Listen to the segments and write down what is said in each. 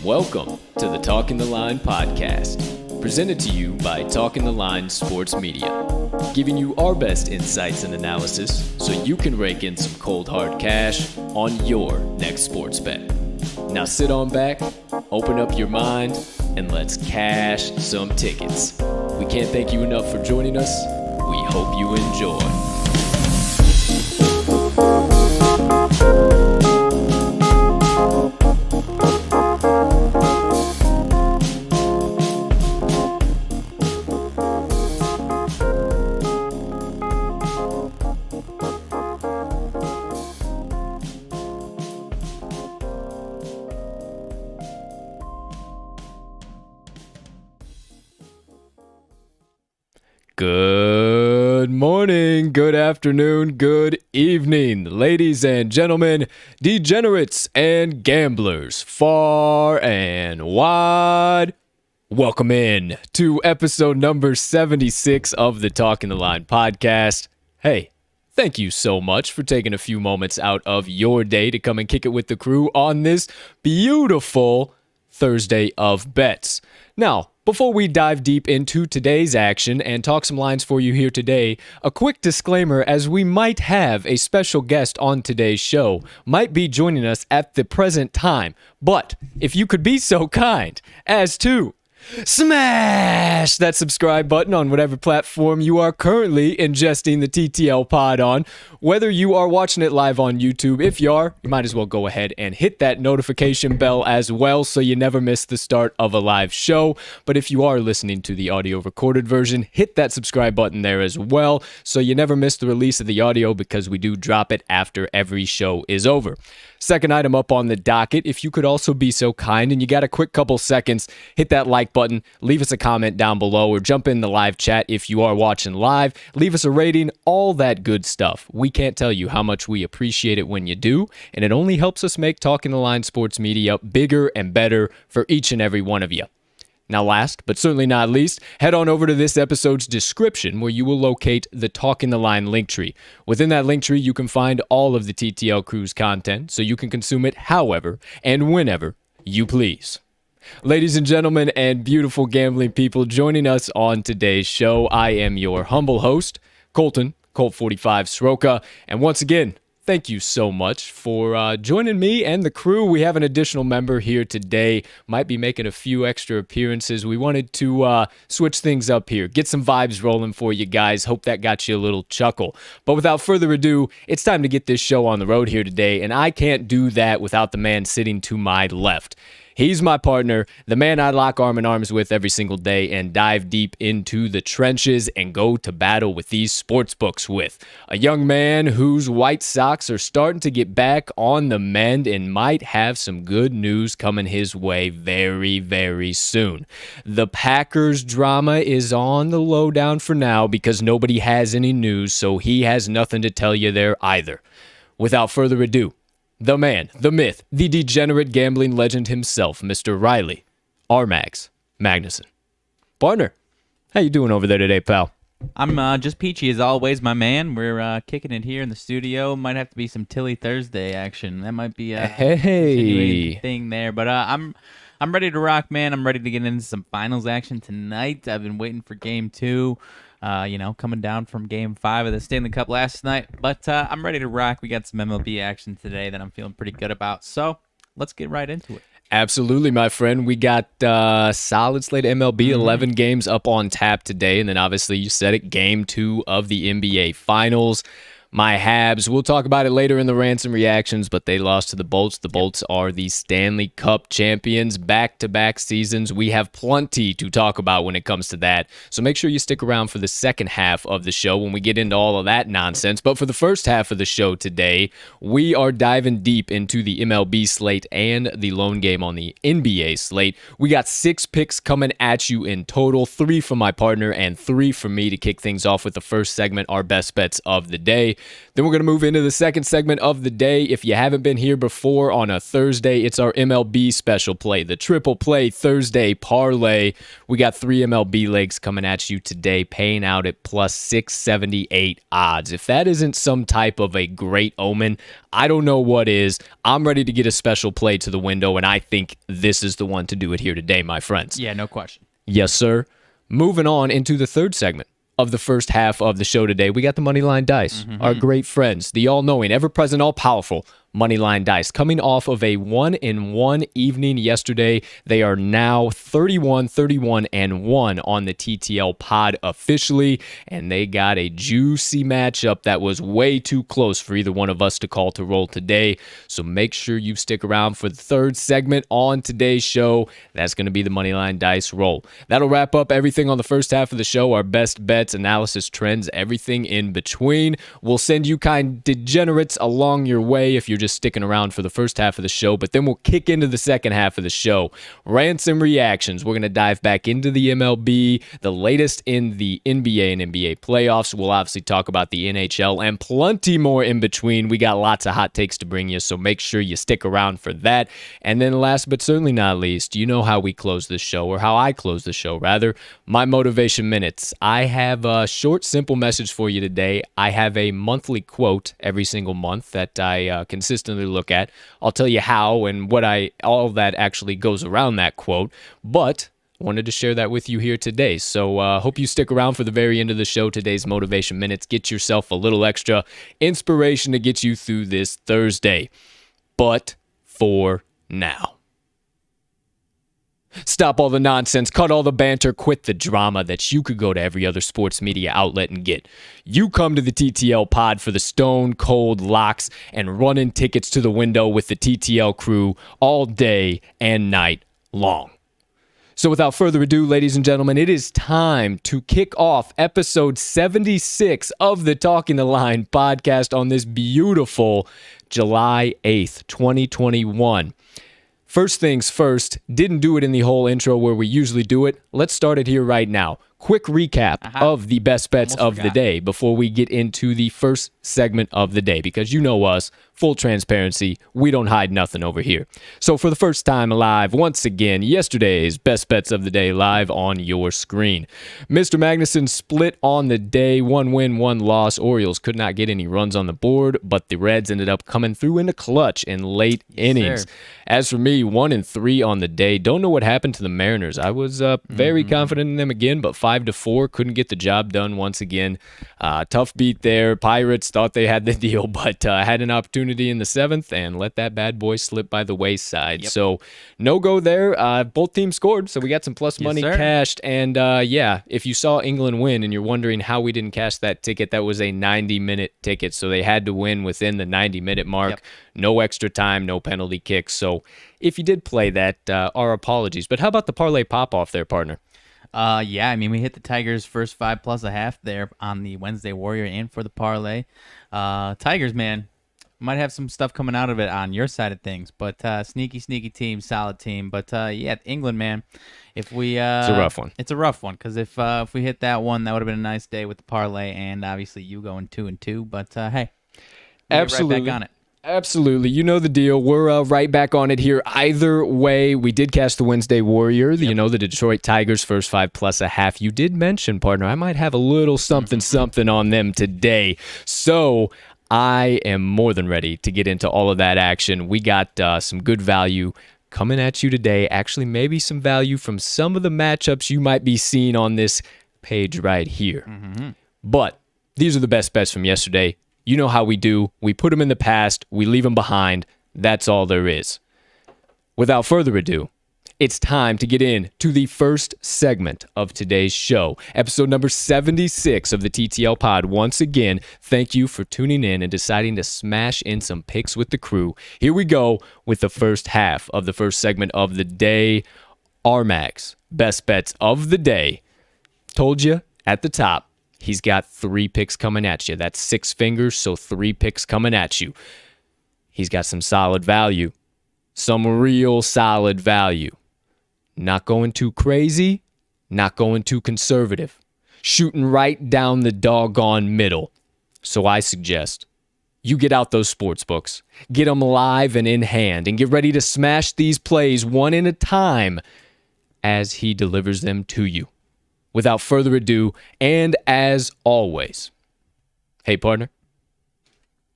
Welcome to the Talking the Line podcast, presented to you by Talking the Line Sports Media, giving you our best insights and analysis so you can rake in some cold hard cash on your next sports bet. Now sit on back, open up your mind, and let's cash some tickets. We can't thank you enough for joining us. We hope you enjoy. Good morning, good afternoon, good evening, ladies and gentlemen, degenerates and gamblers, far and wide. Welcome in to episode number 76 of the Talking the Line podcast. Hey, thank you so much for taking a few moments out of your day to come and kick it with the crew on this beautiful Thursday of bets. Now, before we dive deep into today's action and talk some lines for you here today, a quick disclaimer as we might have a special guest on today's show, might be joining us at the present time. But if you could be so kind as to smash that subscribe button on whatever platform you are currently ingesting the TTL pod on. Whether you are watching it live on YouTube, if you are, you might as well go ahead and hit that notification bell as well so you never miss the start of a live show. But if you are listening to the audio recorded version, hit that subscribe button there as well so you never miss the release of the audio because we do drop it after every show is over. Second item up on the docket, if you could also be so kind and you got a quick couple seconds, hit that like button, leave us a comment down below or jump in the live chat if you are watching live, leave us a rating, all that good stuff. We can't tell you how much we appreciate it when you do, and it only helps us make Talking the Line Sports Media bigger and better for each and every one of you. Now last, but certainly not least, head on over to this episode's description where you will locate the Talking the Line link tree. Within that link tree, you can find all of the TTL Crew's content, so you can consume it however and whenever you please. Ladies and gentlemen and beautiful gambling people joining us on today's show, I am your humble host, Colt 45 Sroka, and once again, thank you so much for joining me and the crew. We have an additional member here today. Might be making a few extra appearances. We wanted to switch things up here, get some vibes rolling for you guys. Hope that got you a little chuckle. But without further ado, it's time to get this show on the road here today, and I can't do that without the man sitting to my left. He's my partner, the man I lock arm in arms with every single day and dive deep into the trenches and go to battle with these sportsbooks with. A young man whose White Sox are starting to get back on the mend and might have some good news coming his way very, very soon. The Packers drama is on the lowdown for now because nobody has any news, so he has nothing to tell you there either. Without further ado, the man, the myth, the degenerate gambling legend himself, Mr. Riley RMags Magnuson. Partner, how you doing over there today, pal? I'm just peachy as always, my man. We're kicking it here in the studio. Might have to be some Tilly Thursday action. That might be a continuing thing there. But I'm ready to rock, man. I'm ready to get into some finals action tonight. I've been waiting for Game 2. Coming down from Game 5 of the Stanley Cup last night. But I'm ready to rock. We got some MLB action today that I'm feeling pretty good about. So let's get right into it. Absolutely, my friend. We got solid slate MLB, 11 games up on tap today. And then obviously you said it, Game 2 of the NBA Finals. My Habs, we'll talk about it later in the Rants and Reactions, but they lost to the Bolts. The Bolts are the Stanley Cup champions, back-to-back seasons. We have plenty to talk about when it comes to that, so make sure you stick around for the second half of the show when we get into all of that nonsense. But for the first half of the show today, we are diving deep into the MLB slate and the lone game on the NBA slate. We got 6 picks coming at you in total, 3 from my partner and 3 from me to kick things off with the first segment, our best bets of the day. Then we're going to move into the second segment of the day. If you haven't been here before on a Thursday, it's our MLB Special play, the Triple Play Thursday Parlay. We got 3 MLB legs coming at you today, paying out at plus 678 odds. If that isn't some type of a great omen, I don't know what is. I'm ready to get a special play to the window, and I think this is the one to do it here today, my friends. Yeah, no question. Yes, sir. Moving on into the third segment of the first half of the show today, we got the Moneyline Dice, our great friends, the all-knowing, ever-present, all-powerful Moneyline Dice. Coming off of a 1-1 evening yesterday, they are now 31-31-1 on the TTL pod officially, and they got a juicy matchup that was way too close for either one of us to call to roll today. So make sure you stick around for the third segment on today's show. That's going to be the Moneyline Dice roll. That'll wrap up everything on the first half of the show, our best bets, analysis, trends, everything in between. We'll send you kind degenerates along your way if you're just sticking around for the first half of the show, but then we'll kick into the second half of the show. Rants and reactions. We're going to dive back into the MLB, the latest in the NBA and NBA playoffs. We'll obviously talk about the NHL and plenty more in between. We got lots of hot takes to bring you, so make sure you stick around for that. And then last but certainly not least, you know how we close this show, or how I close the show, rather, my motivation minutes. I have a short, simple message for you today. I have a monthly quote every single month that I consistently look at. I'll tell you how and what all that actually goes around that quote, but wanted to share that with you here today. So hope you stick around for the very end of the show. Today's motivation minutes. Get yourself a little extra inspiration to get you through this Thursday. But for now, stop all the nonsense, cut all the banter, quit the drama that you could go to every other sports media outlet and get. You come to the TTL pod for the stone cold locks and running tickets to the window with the TTL crew all day and night long. So without further ado, ladies and gentlemen, it is time to kick off episode 76 of the Talking the Line podcast on this beautiful July 8th, 2021. First things first, didn't do it in the whole intro where we usually do it. Let's start it here right now. Quick recap of the best bets of the day before we get into the first segment of the day, because you know us, full transparency, we don't hide nothing over here. So for the first time live, once again, yesterday's best bets of the day live on your screen. Mr. Magnuson split on the day, 1 win, 1 loss. Orioles could not get any runs on the board, but the Reds ended up coming through in the clutch in late innings. Sir. As for me, 1-3 on the day. Don't know what happened to the Mariners. I was very confident in them again, but 5-4, couldn't get the job done once again. Tough beat there. Pirates thought they had the deal, but had an opportunity in the 7th and let that bad boy slip by the wayside. Yep. So no go there. Both teams scored, so we got some plus money cashed. And yeah, if you saw England win and you're wondering how we didn't cash that ticket, that was a 90-minute ticket, so they had to win within the 90-minute mark. Yep. No extra time, no penalty kicks. So if you did play that, our apologies. But how about the parlay pop-off there, partner? Yeah, I mean, we hit the Tigers first 5 plus a half there on the Wednesday Warrior and for the parlay. Tigers, man, might have some stuff coming out of it on your side of things, but sneaky team, solid team. But yeah, England, man, if we it's a rough one. It's a rough one because if we hit that one, that would have been a nice day with the parlay, and obviously you going 2-2. But hey, absolutely, right back on it. Absolutely. You know the deal. We're right back on it here. Either way, we did cash the Wednesday Warrior, the Detroit Tigers first 5 plus a half. You did mention, partner, I might have a little something on them today. So I am more than ready to get into all of that action. We got some good value coming at you today. Actually, maybe some value from some of the matchups you might be seeing on this page right here. But these are the best bets from yesterday. You know how we do. We put them in the past. We leave them behind. That's all there is. Without further ado, it's time to get into the first segment of today's show. Episode number 76 of the TTL Pod. Once again, thank you for tuning in and deciding to smash in some picks with the crew. Here we go with the first half of the first segment of the day. RMags, best bets of the day. Told you at the top. He's got 3 picks coming at you. That's 6 fingers, so 3 picks coming at you. He's got some solid value. Some real solid value. Not going too crazy, not going too conservative. Shooting right down the doggone middle. So I suggest you get out those sports books, get them live and in hand, and get ready to smash these plays one at a time as he delivers them to you. Without further ado, and as always, hey partner,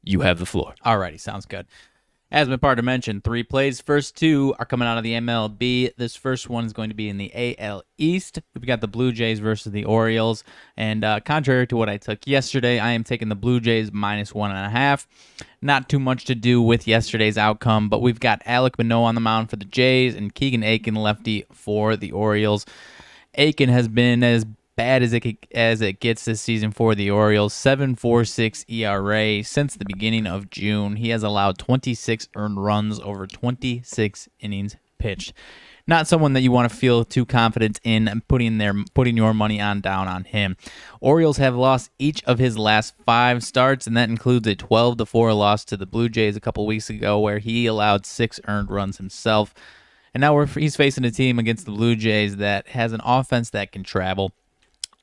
you have the floor. Alrighty, sounds good. As my partner mentioned, 3 plays. First 2 are coming out of the MLB. This first one is going to be in the AL East. We've got the Blue Jays versus the Orioles. And contrary to what I took yesterday, I am taking the Blue Jays -1.5. Not too much to do with yesterday's outcome, but we've got Alek Manoah on the mound for the Jays and Keegan Aiken, lefty, for the Orioles. Aiken has been as bad as it gets this season for the Orioles. 7.46 ERA since the beginning of June. He has allowed 26 earned runs over 26 innings pitched. Not someone that you want to feel too confident in putting your money down on him. Orioles have lost each of his last 5 starts, and that includes a 12-4 loss to the Blue Jays a couple weeks ago, where he allowed 6 earned runs himself. And now he's facing a team against the Blue Jays that has an offense that can travel.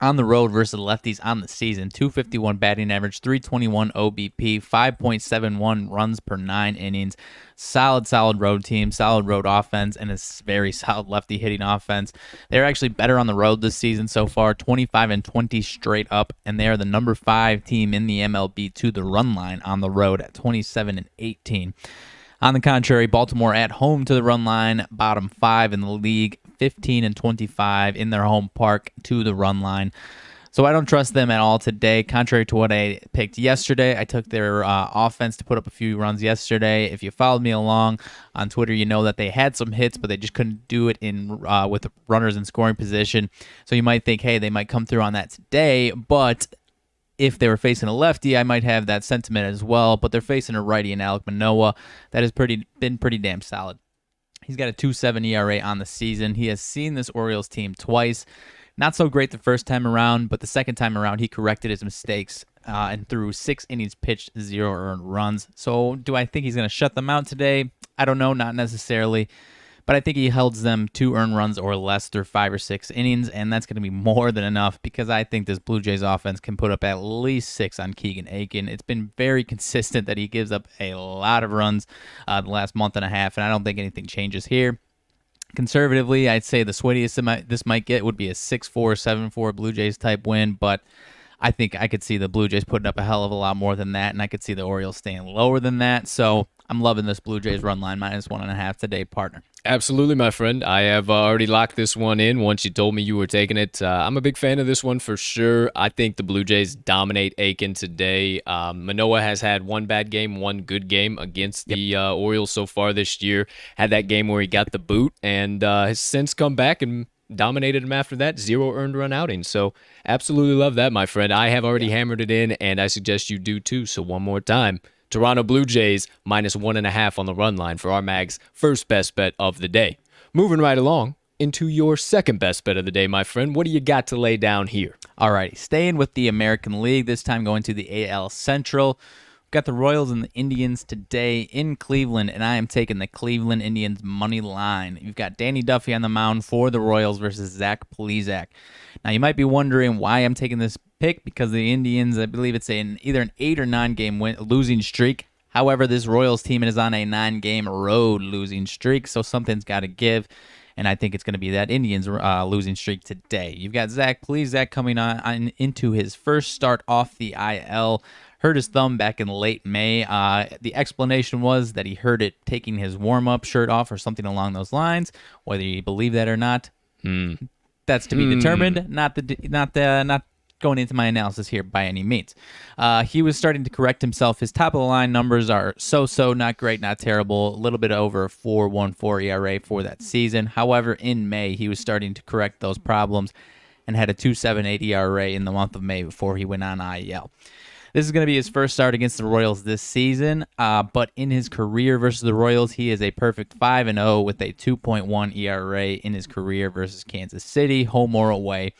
On the road versus lefties on the season, 251 batting average, 321 OBP, 5.71 runs per 9 innings. Solid road team, solid road offense, and a very solid lefty hitting offense. They're actually better on the road this season so far, 25-20 straight up, and they are the number 5 team in the MLB to the run line on the road at 27-18. On the contrary, Baltimore at home to the run line, bottom 5 in the league, 15-25 in their home park to the run line. So I don't trust them at all today. Contrary to what I picked yesterday, I took their offense to put up a few runs yesterday. If you followed me along on Twitter, you know that they had some hits, but they just couldn't do it with runners in scoring position. So you might think, hey, they might come through on that today, but if they were facing a lefty, I might have that sentiment as well, but they're facing a righty in Alek Manoah that has been pretty damn solid. He's got a 2.7 ERA on the season. He has seen this Orioles team twice. Not so great the first time around, but the second time around, he corrected his mistakes and threw 6 innings pitched, 0 earned runs. So do I think he's going to shut them out today? I don't know, not necessarily. But I think he holds them 2 earned runs or less through 5 or 6 innings, and that's going to be more than enough because I think this Blue Jays offense can put up at least 6 on Keegan Aiken. It's been very consistent that he gives up a lot of runs the last month and a half, and I don't think anything changes here. Conservatively, I'd say the sweatiest this might get would be a 6-4, 7-4 Blue Jays type win, but I think I could see the Blue Jays putting up a hell of a lot more than that, and I could see the Orioles staying lower than that. So I'm loving this Blue Jays run line -1.5 today, partner. Absolutely, my friend. I have already locked this one in once you told me you were taking it. I'm a big fan of this one for sure. I think the Blue Jays dominate Aiken today. Manoah has had 1 bad game, 1 good game against the Orioles so far this year. Had that game where he got the boot and has since come back and dominated him after that. 0 earned run outings. So absolutely love that, my friend. I have already hammered it in, and I suggest you do too. So one more time. Toronto Blue Jays -1.5 on the run line for RMags' first best bet of the day. Moving right along into your second best bet of the day, my friend. What do you got to lay down here? All right, staying with the American League, this time going to the AL Central. We've got the Royals and the Indians today in Cleveland, and I am taking the Cleveland Indians money line. You've got Danny Duffy on the mound for the Royals versus Zach Plesac. Now, you might be wondering why I'm taking this pick, because the Indians, I believe it's either an 8 or 9 game losing streak. However, this Royals team is on a 9-game road losing streak, so something's got to give, and I think it's going to be that Indians losing streak today. You've got Zach Plesac coming on into his first start off the IL. Hurt his thumb back in late May. The explanation was that he hurt it taking his warm-up shirt off or something along those lines. Whether you believe that or not, that's to be determined. Not going into my analysis here by any means. He was starting to correct himself. His top-of-the-line numbers are so-so, not great, not terrible. A little bit over a 4.14 ERA for that season. However, in May, he was starting to correct those problems and had a 2.78 ERA in the month of May before he went on IL. This is going to be his first start against the Royals this season, but in his career versus the Royals, he is a perfect 5-0 with a 2.1 ERA in his career versus Kansas City, home or away.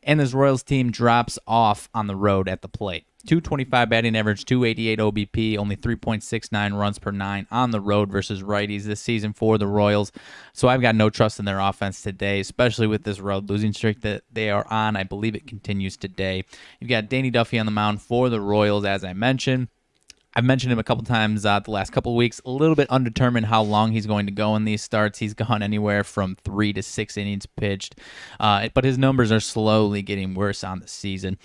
And this Royals team drops off on the road at the plate. .225 batting average, .288 OBP, only 3.69 runs per nine on the road versus righties this season for the Royals. So I've got no trust in their offense today, especially with this road losing streak that they are on. I believe it continues today. You've got Danny Duffy on the mound for the Royals, as I mentioned. I've mentioned him a couple times the last couple of weeks. A little bit undetermined how long he's going to go in these starts. He's gone anywhere from 3 to 6 innings pitched, but his numbers are slowly getting worse on the season.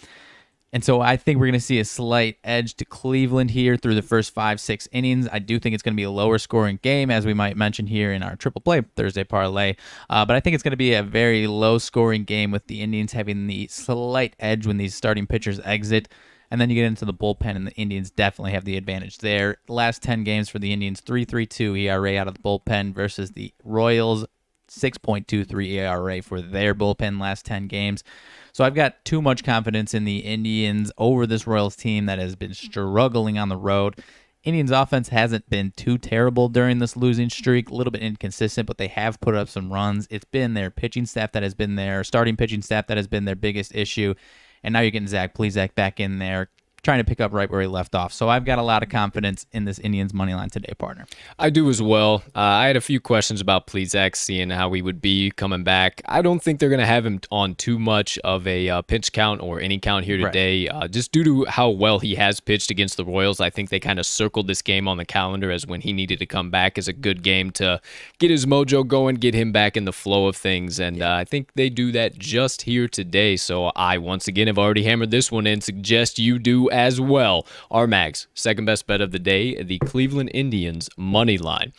And so I think we're going to see a slight edge to Cleveland here through the first 5-6 innings. I do think it's going to be a lower scoring game, as we might mention here in our Triple Play Thursday Parlay. But I think it's going to be a very low scoring game with the Indians having the slight edge when these starting pitchers exit. And then you get into the bullpen, and the Indians definitely have the advantage there. The last 10 games for the Indians, 3.32 ERA out of the bullpen versus the Royals, 6.23 ERA for their bullpen last 10 games. So I've got too much confidence in the Indians over this Royals team that has been struggling on the road. Indians offense hasn't been too terrible during this losing streak, a little bit inconsistent, but they have put up some runs. It's been their pitching staff that has been their starting pitching staff that has been their biggest issue. And now you're getting Zach Plesac back in there, trying to pick up right where he left off. So I've got a lot of confidence in this Indians money line today, partner. I do as well. I had a few questions about Plesac, seeing how he would be coming back. I don't think they're going to have him on too much of a pitch count or any count here today, just due to how well he has pitched against the Royals. I think they kind of circled this game on the calendar as when he needed to come back as a good game to get his mojo going, get him back in the flow of things. And I think they do that just here today. So I, once again, have already hammered this one in. Suggest you do as well. RMags, second best bet of the day, the Cleveland Indians money line.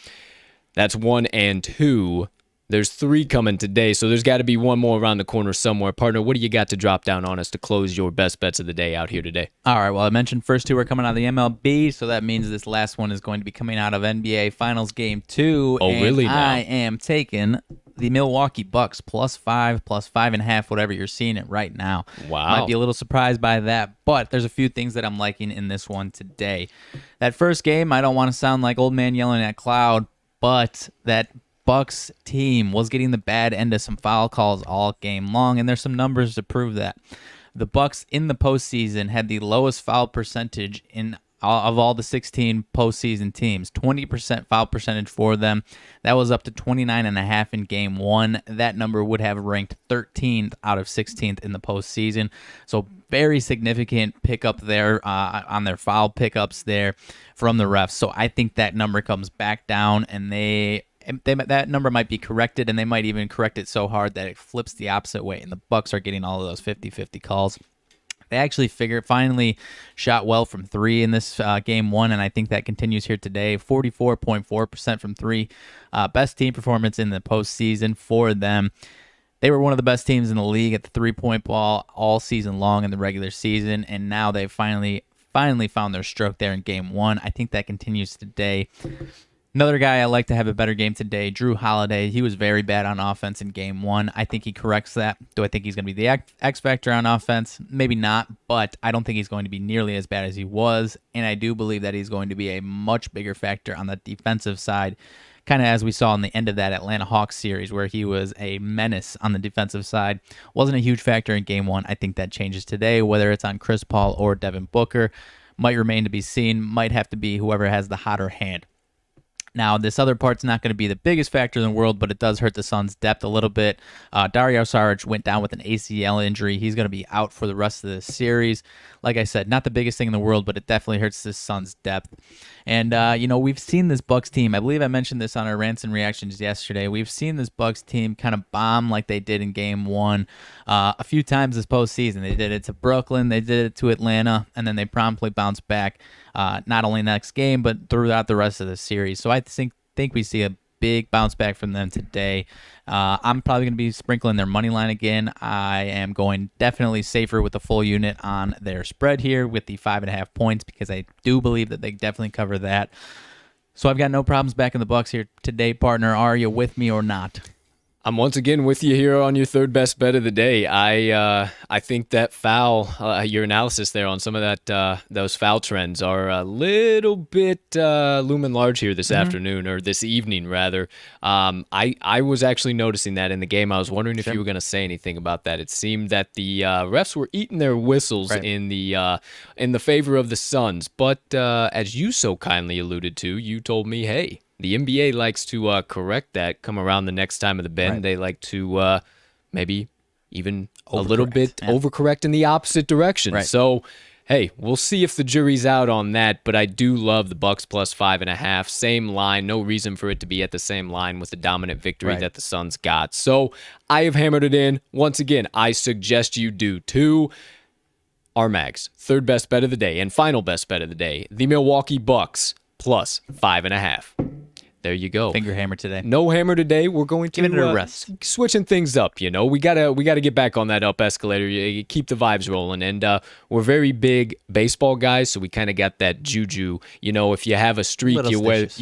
That's 1 and 2. There's 3 coming today, so there's got to be one more around the corner somewhere. Partner, what do you got to drop down on us to close your best bets of the day out here today? All right, well, I mentioned first 2 are coming out of the MLB, so that means this last one is going to be coming out of NBA Finals Game 2. Oh, really now? I am taking the Milwaukee Bucks +5, +5.5, whatever you're seeing it right now. Wow. Might be a little surprised by that, but there's a few things that I'm liking in this one today. That first game, I don't want to sound like old man yelling at cloud, but that Bucks team was getting the bad end of some foul calls all game long, and there's some numbers to prove that. The Bucks in the postseason had the lowest foul percentage of all the 16 postseason teams, 20% foul percentage for them. That was up to 29.5 in game 1. That number would have ranked 13th out of 16th in the postseason. So very significant pickup there on their foul pickups there from the refs. So I think that number comes back down, and that number might be corrected, and they might even correct it so hard that it flips the opposite way, and the Bucks are getting all of those 50-50 calls. They actually finally shot well from 3 in this game 1, and I think that continues here today. 44.4% from 3. Best team performance in the postseason for them. They were one of the best teams in the league at the three-point ball all season long in the regular season, and now they've finally found their stroke there in game 1. I think that continues today. Another guy I like to have a better game today, Drew Holiday. He was very bad on offense in game 1. I think he corrects that. Do I think he's going to be the X factor on offense? Maybe not, but I don't think he's going to be nearly as bad as he was, and I do believe that he's going to be a much bigger factor on the defensive side, kind of as we saw in the end of that Atlanta Hawks series where he was a menace on the defensive side. Wasn't a huge factor in game 1. I think that changes today, whether it's on Chris Paul or Devin Booker. Might remain to be seen. Might have to be whoever has the hotter hand. Now, this other part's not going to be the biggest factor in the world, but it does hurt the Suns' depth a little bit. Dario Saric went down with an ACL injury. He's going to be out for the rest of the series. Like I said, not the biggest thing in the world, but it definitely hurts the Suns' depth. And, we've seen this Bucks team. I believe I mentioned this on our Rants and Reactions yesterday. We've seen this Bucks team kind of bomb like they did in Game 1 a few times this postseason. They did it to Brooklyn, they did it to Atlanta, and then they promptly bounced back, not only next game, but throughout the rest of the series. So I think we see a big bounce back from them today. I'm probably going to be sprinkling their money line again. I am going definitely safer with the full unit on their spread here with the 5.5 points because I do believe that they definitely cover that. So I've got no problems back in the Bucks here today, partner. Are you with me or not? I'm once again with you here on your third best bet of the day. I think that foul, your analysis there on some of that those foul trends are a little bit looming large here this afternoon, or this evening rather. I was actually noticing that in the game. I was wondering if you were going to say anything about that. It seemed that the refs were eating their whistles in the favor of the Suns, but as you so kindly alluded to, you told me, hey, the NBA likes to correct that come around the next time of the bend. Right. They like to maybe even a little bit overcorrect in the opposite direction. Right. So, hey, we'll see if the jury's out on that, but I do love the Bucks plus 5.5. Same line. No reason for it to be at the same line with the dominant victory that the Suns got. So I have hammered it in. Once again, I suggest you do too. RMags, third best bet of the day and final best bet of the day. The Milwaukee Bucks plus 5.5. There you go. Finger hammer today. No hammer today. We're going to give it a rest. Switching things up. You know, we gotta get back on that up escalator. You keep the vibes rolling, and we're very big baseball guys, so we kind of got that juju. You know, if you have a streak, you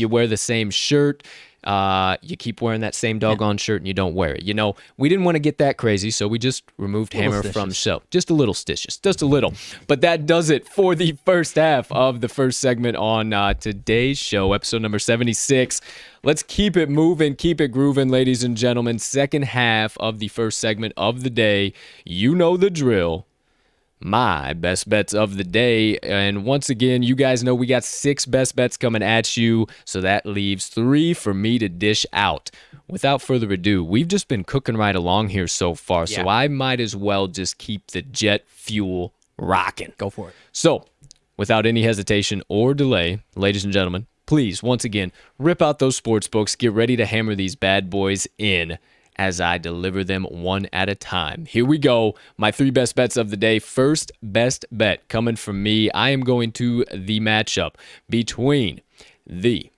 wear the same shirt. You keep wearing that same doggone shirt and you don't wear it. You know, we didn't want to get that crazy, so we just removed hammer from show. Just a little stitches, just a little. But that does it for the first half of the first segment on today's show, episode number 76. Let's keep it moving, keep it grooving, ladies and gentlemen. Second half of the first segment of the day. You know the drill. My best bets of the day. And once again, you guys know we got 6 best bets coming at you, so that leaves 3 for me to dish out. Without further ado, we've just been cooking right along here so far, so I might as well just keep the jet fuel rocking. Go for it. So, without any hesitation or delay, ladies and gentlemen, please, once again, rip out those sports books, get ready to hammer these bad boys in as I deliver them one at a time. Here we go. My 3 best bets of the day. First best bet coming from me. I am going to the matchup between the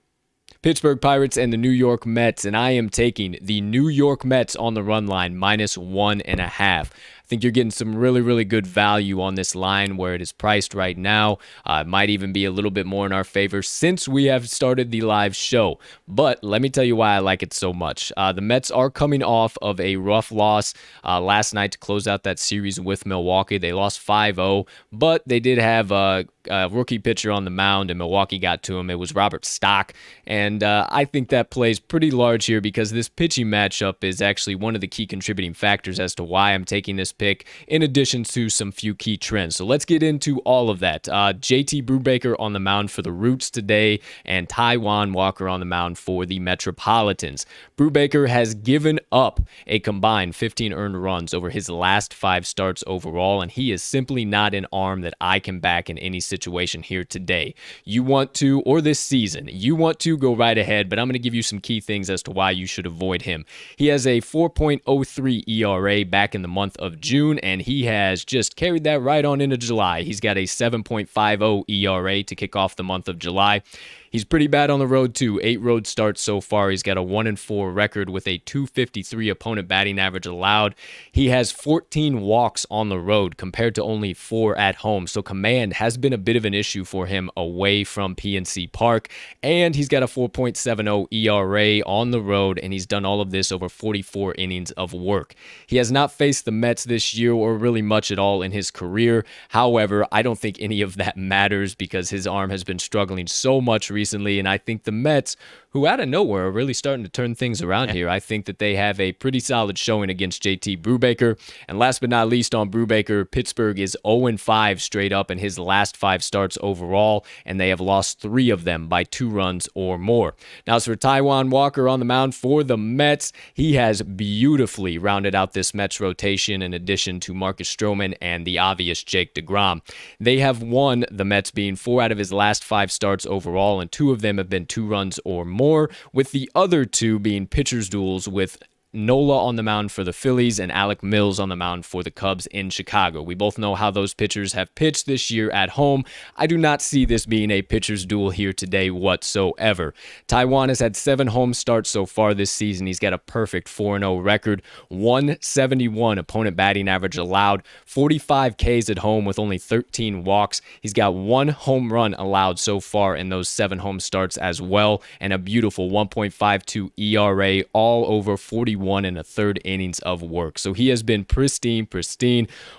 Pittsburgh Pirates and the New York Mets, and I am taking the New York Mets on the run line minus 1.5. I think you're getting some really, really good value on this line where it is priced right now. It might even be a little bit more in our favor since we have started the live show. But let me tell you why I like it so much. The Mets are coming off of a rough loss last night to close out that series with Milwaukee. They lost 5-0, but they did have a rookie pitcher on the mound, and Milwaukee got to him. It was Robert Stock, and I think that plays pretty large here because this pitching matchup is actually one of the key contributing factors as to why I'm taking this pick, in addition to some few key trends. So let's get into all of that. JT Brubaker on the mound for the Roots today, and Taijuan Walker on the mound for the Metropolitans. Brubaker has given up a combined 15 earned runs over his last 5 starts overall, and he is simply not an arm that I can back in any situation here today. You want to, or this season, you want to go right ahead, but I'm going to give you some key things as to why you should avoid him. He has a 4.03 ERA back in the month of June, and he has just carried that right on into July. He's got a 7.50 ERA to kick off the month of July. He's pretty bad on the road, too. 8 road starts so far. He's got a 1-4 record with a 253 opponent batting average allowed. He has 14 walks on the road compared to only 4 at home. So command has been a bit of an issue for him away from PNC Park. And he's got a 4.70 ERA on the road, and he's done all of this over 44 innings of work. He has not faced the Mets this year or really much at all in his career. However, I don't think any of that matters because his arm has been struggling so much recently, and I think the Mets, who out of nowhere are really starting to turn things around here. I think that they have a pretty solid showing against JT Brubaker. And last but not least on Brubaker, Pittsburgh is 0-5 straight up in his last 5 starts overall, and they have lost 3 of them by 2 runs or more. Now, as for Taijuan Walker on the mound for the Mets, he has beautifully rounded out this Mets rotation in addition to Marcus Stroman and the obvious Jake DeGrom. They have won, the Mets being 4 out of his last 5 starts overall, and 2 of them have been 2 runs or more, with the other 2 being pitchers' duels with Nola on the mound for the Phillies and Alec Mills on the mound for the Cubs in Chicago. We both know how those pitchers have pitched this year at home. I do not see this being a pitcher's duel here today whatsoever. Taijuan has had 7 home starts so far this season. He's got a perfect 4-0 record, 171 opponent batting average allowed, 45 Ks at home with only 13 walks. He's got 1 home run allowed so far in those 7 home starts as well, and a beautiful 1.52 ERA, all over 41 1 1/3 innings of work. So he has been pristine.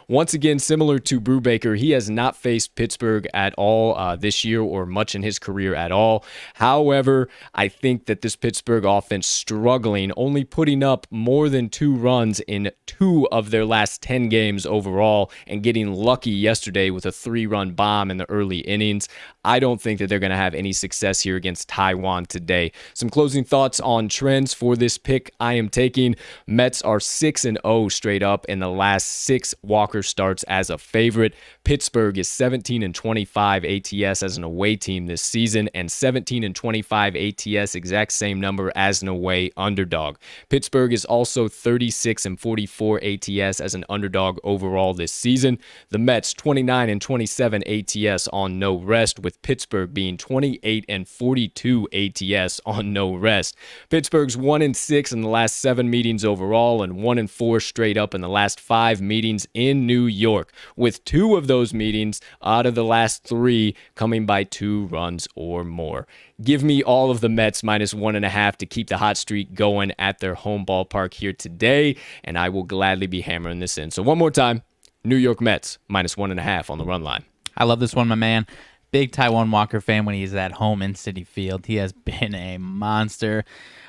Once again, similar to Brubaker, he has not faced Pittsburgh at all this year or much in his career at all. However, I think that this Pittsburgh offense struggling, only putting up more than 2 runs in 2 of their last 10 games overall, and getting lucky yesterday with a 3-run bomb in the early innings. I don't think that they're going to have any success here against Taiwan today. Some closing thoughts on trends for this pick I am taking. Mets are 6-0 straight up in the last 6 Walker starts as a favorite. Pittsburgh is 17-25 ATS as an away team this season, and 17-25 ATS, exact same number as an away underdog. Pittsburgh is also 36-44 ATS as an underdog overall this season. The Mets 29-27 ATS on no rest, with Pittsburgh being 28-42 ATS on no rest. Pittsburgh's 1-6 in the last 7 meetings overall, and 1-4 straight up in the last 5 meetings in New York, with 2 of those meetings out of the last 3 coming by 2 runs or more. Give me all of the Mets minus 1.5 to keep the hot streak going at their home ballpark here today, and I will gladly be hammering this in. So one more time, New York Mets minus 1.5 on the run line. I love this one, my man. Big Taijuan Walker fan when he's at home in Citi Field. He has been a monster.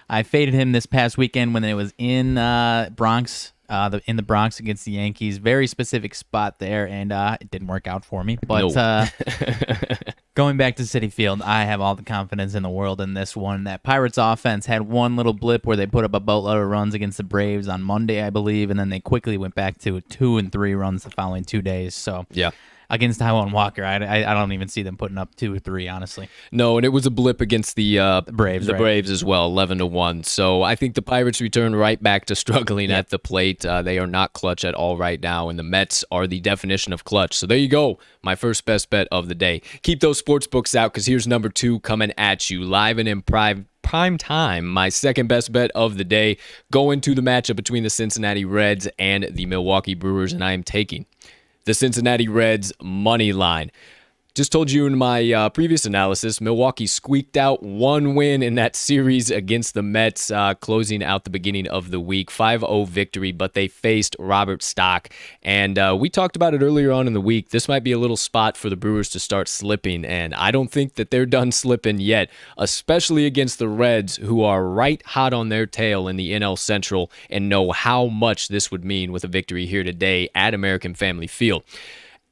I faded him this past weekend when it was in Bronx. In the Bronx against the Yankees. Very specific spot there, and it didn't work out for me. But going back to Citi Field, I have all the confidence in the world in this one. That Pirates offense had one little blip where they put up a boatload of runs against the Braves on Monday, I believe, and then they quickly went back to 2 and 3 runs the following 2 days. So yeah. Against Taijuan Walker, I don't even see them putting up 2 or 3, honestly. No, and it was a blip against the Braves, the Braves as well, 11-1. So I think the Pirates return right back to struggling at the plate. They are not clutch at all right now, and the Mets are the definition of clutch. So there you go, my first best bet of the day. Keep those sports books out, because here's number 2 coming at you live and in prime time. My second best bet of the day, going to the matchup between the Cincinnati Reds and the Milwaukee Brewers, and I am taking the Cincinnati Reds money line. Just told you in my previous analysis, Milwaukee squeaked out 1 win in that series against the Mets, closing out the beginning of the week. 5-0 victory, but they faced Robert Stock. And we talked about it earlier on in the week. This might be a little spot for the Brewers to start slipping, and I don't think that they're done slipping yet, especially against the Reds, who are right hot on their tail in the NL Central and know how much this would mean with a victory here today at American Family Field.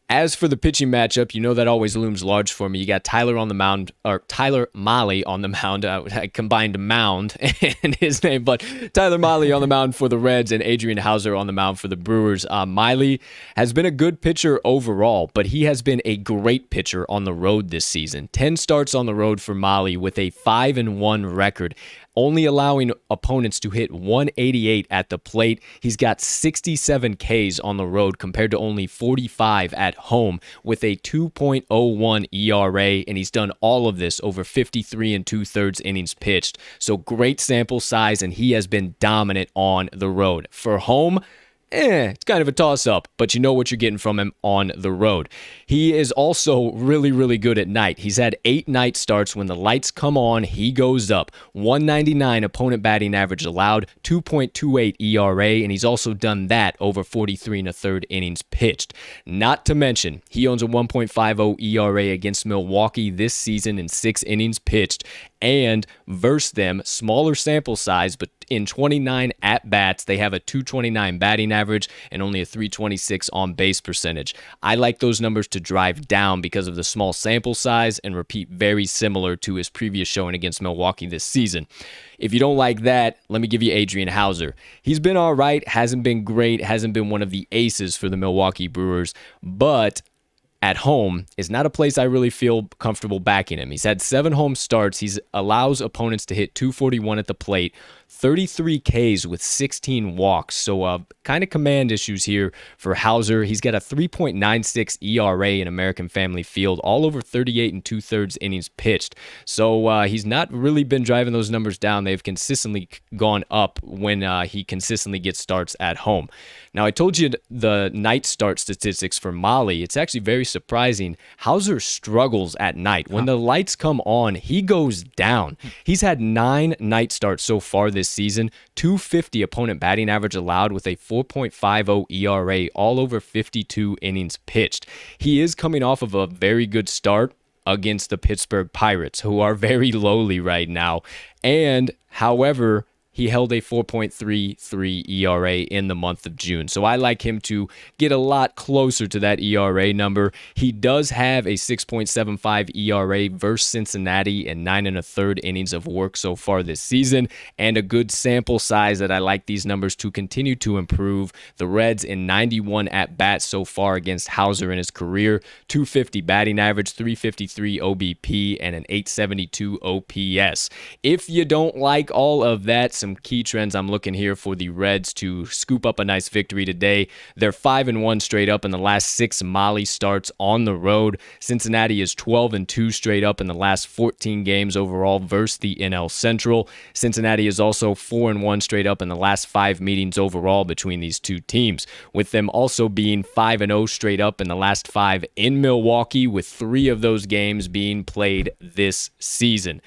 As for the pitching matchup, you know that always looms large for me. You got Tyler Mahle on the mound. I combined mound and his name, but Tyler Mahle on the mound for the Reds and Adrian Hauser on the mound for the Brewers. Mahle has been a good pitcher overall, but he has been a great pitcher on the road this season. 10 starts on the road for Mahle with a 5-1 record, only allowing opponents to hit 188 at the plate. He's got 67 Ks on the road compared to only 45 at home, with a 2.01 ERA, and he's done all of this over 53 2/3 innings pitched. So great sample size, and he has been dominant on the road. For home, it's kind of a toss-up, but you know what you're getting from him on the road. He is also really, really good at night. He's had 8 night starts. When the lights come on, he goes up. 199 opponent batting average allowed, 2.28 ERA, and he's also done that over 43 1/3 innings pitched. Not to mention, he owns a 1.50 ERA against Milwaukee this season in 6 innings pitched, and versus them, smaller sample size, but in 29 at-bats, they have a 229 batting average and only a 326 on-base percentage. I like those numbers to drive down because of the small sample size and repeat very similar to his previous showing against Milwaukee this season. If you don't like that, let me give you Adrian Hauser. He's been all right, hasn't been great, hasn't been one of the aces for the Milwaukee Brewers, but at home is not a place I really feel comfortable backing him. He's had 7 home starts. He allows opponents to hit 241 at the plate, 33 Ks with 16 walks. So kind of command issues here for Hauser. He's got a 3.96 ERA in American Family Field, all over 38 2/3 innings pitched. So he's not really been driving those numbers down. They've consistently gone up when he consistently gets starts at home. Now, I told you the night start statistics for Mahle. It's actually very surprising. Hauser struggles at night. When the lights come on, he goes down. He's had 9 night starts so far this season, 250 opponent batting average allowed with a 4.50 ERA, all over 52 innings pitched. He is coming off of a very good start against the Pittsburgh Pirates, who are very lowly right now. And, however, he held a 4.33 ERA in the month of June. So I like him to get a lot closer to that ERA number. He does have a 6.75 ERA versus Cincinnati in 9 1/3 innings of work so far this season, and a good sample size that I like these numbers to continue to improve. The Reds in 91 at-bats so far against Hauser in his career, 250 batting average, 353 OBP, and an 872 OPS. If you don't like all of that, some key trends I'm looking here for the Reds to scoop up a nice victory today. They're 5-1 straight up in the last 6 Molly starts on the road. Cincinnati is 12-2 straight up in the last 14 games overall versus the NL Central. Cincinnati is also 4-1 straight up in the last 5 meetings overall between these two teams, with them also being 5-0 straight up in the last 5 in Milwaukee, with 3 of those games being played this season.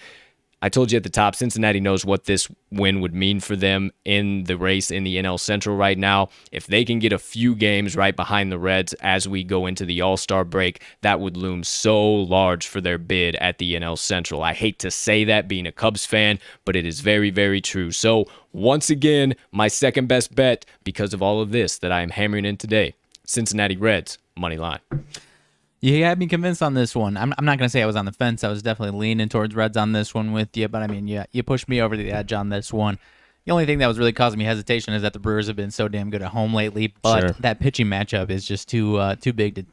I told you at the top, Cincinnati knows what this win would mean for them in the race in the NL Central right now. If they can get a few games right behind the Reds as we go into the All-Star break, that would loom so large for their bid at the NL Central. I hate to say that being a Cubs fan, but it is very, very true. So once again, my second best bet because of all of this that I am hammering in today, Cincinnati Reds, money line. You had me convinced on this one. I'm not going to say I was on the fence. I was definitely leaning towards Reds on this one with you. But, I mean, yeah, you pushed me over the edge on this one. The only thing that was really causing me hesitation is that the Brewers have been so damn good at home lately. But that pitching matchup is just too big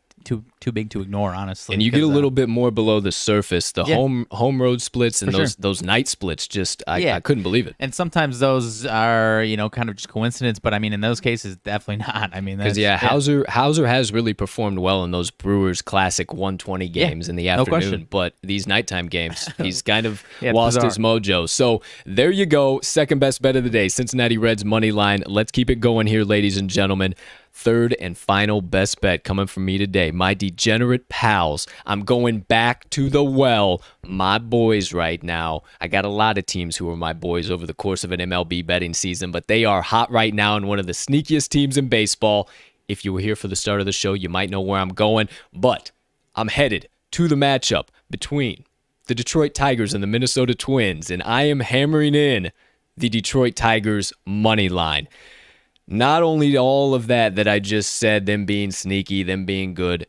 to ignore, honestly. And you get a little bit more below the surface. The home road splits and those night splits, I couldn't believe it. And sometimes those are, kind of just coincidence, but I mean, in those cases, definitely not. I mean, because Hauser has really performed well in those Brewers classic 120 games in the afternoon, no question. But these nighttime games, he's kind of lost his mojo. So there you go, second best bet of the day, Cincinnati Reds money line. Let's keep it going here, ladies and gentlemen. Third and final best bet coming from me today. My degenerate pals. I'm going back to the well. My boys right now. I got a lot of teams who are my boys over the course of an MLB betting season, but they are hot right now and one of the sneakiest teams in baseball. If you were here for the start of the show, you might know where I'm going, but I'm headed to the matchup between the Detroit Tigers and the Minnesota Twins, and I am hammering in the Detroit Tigers money line. Not only all of that I just said, them being sneaky, them being good,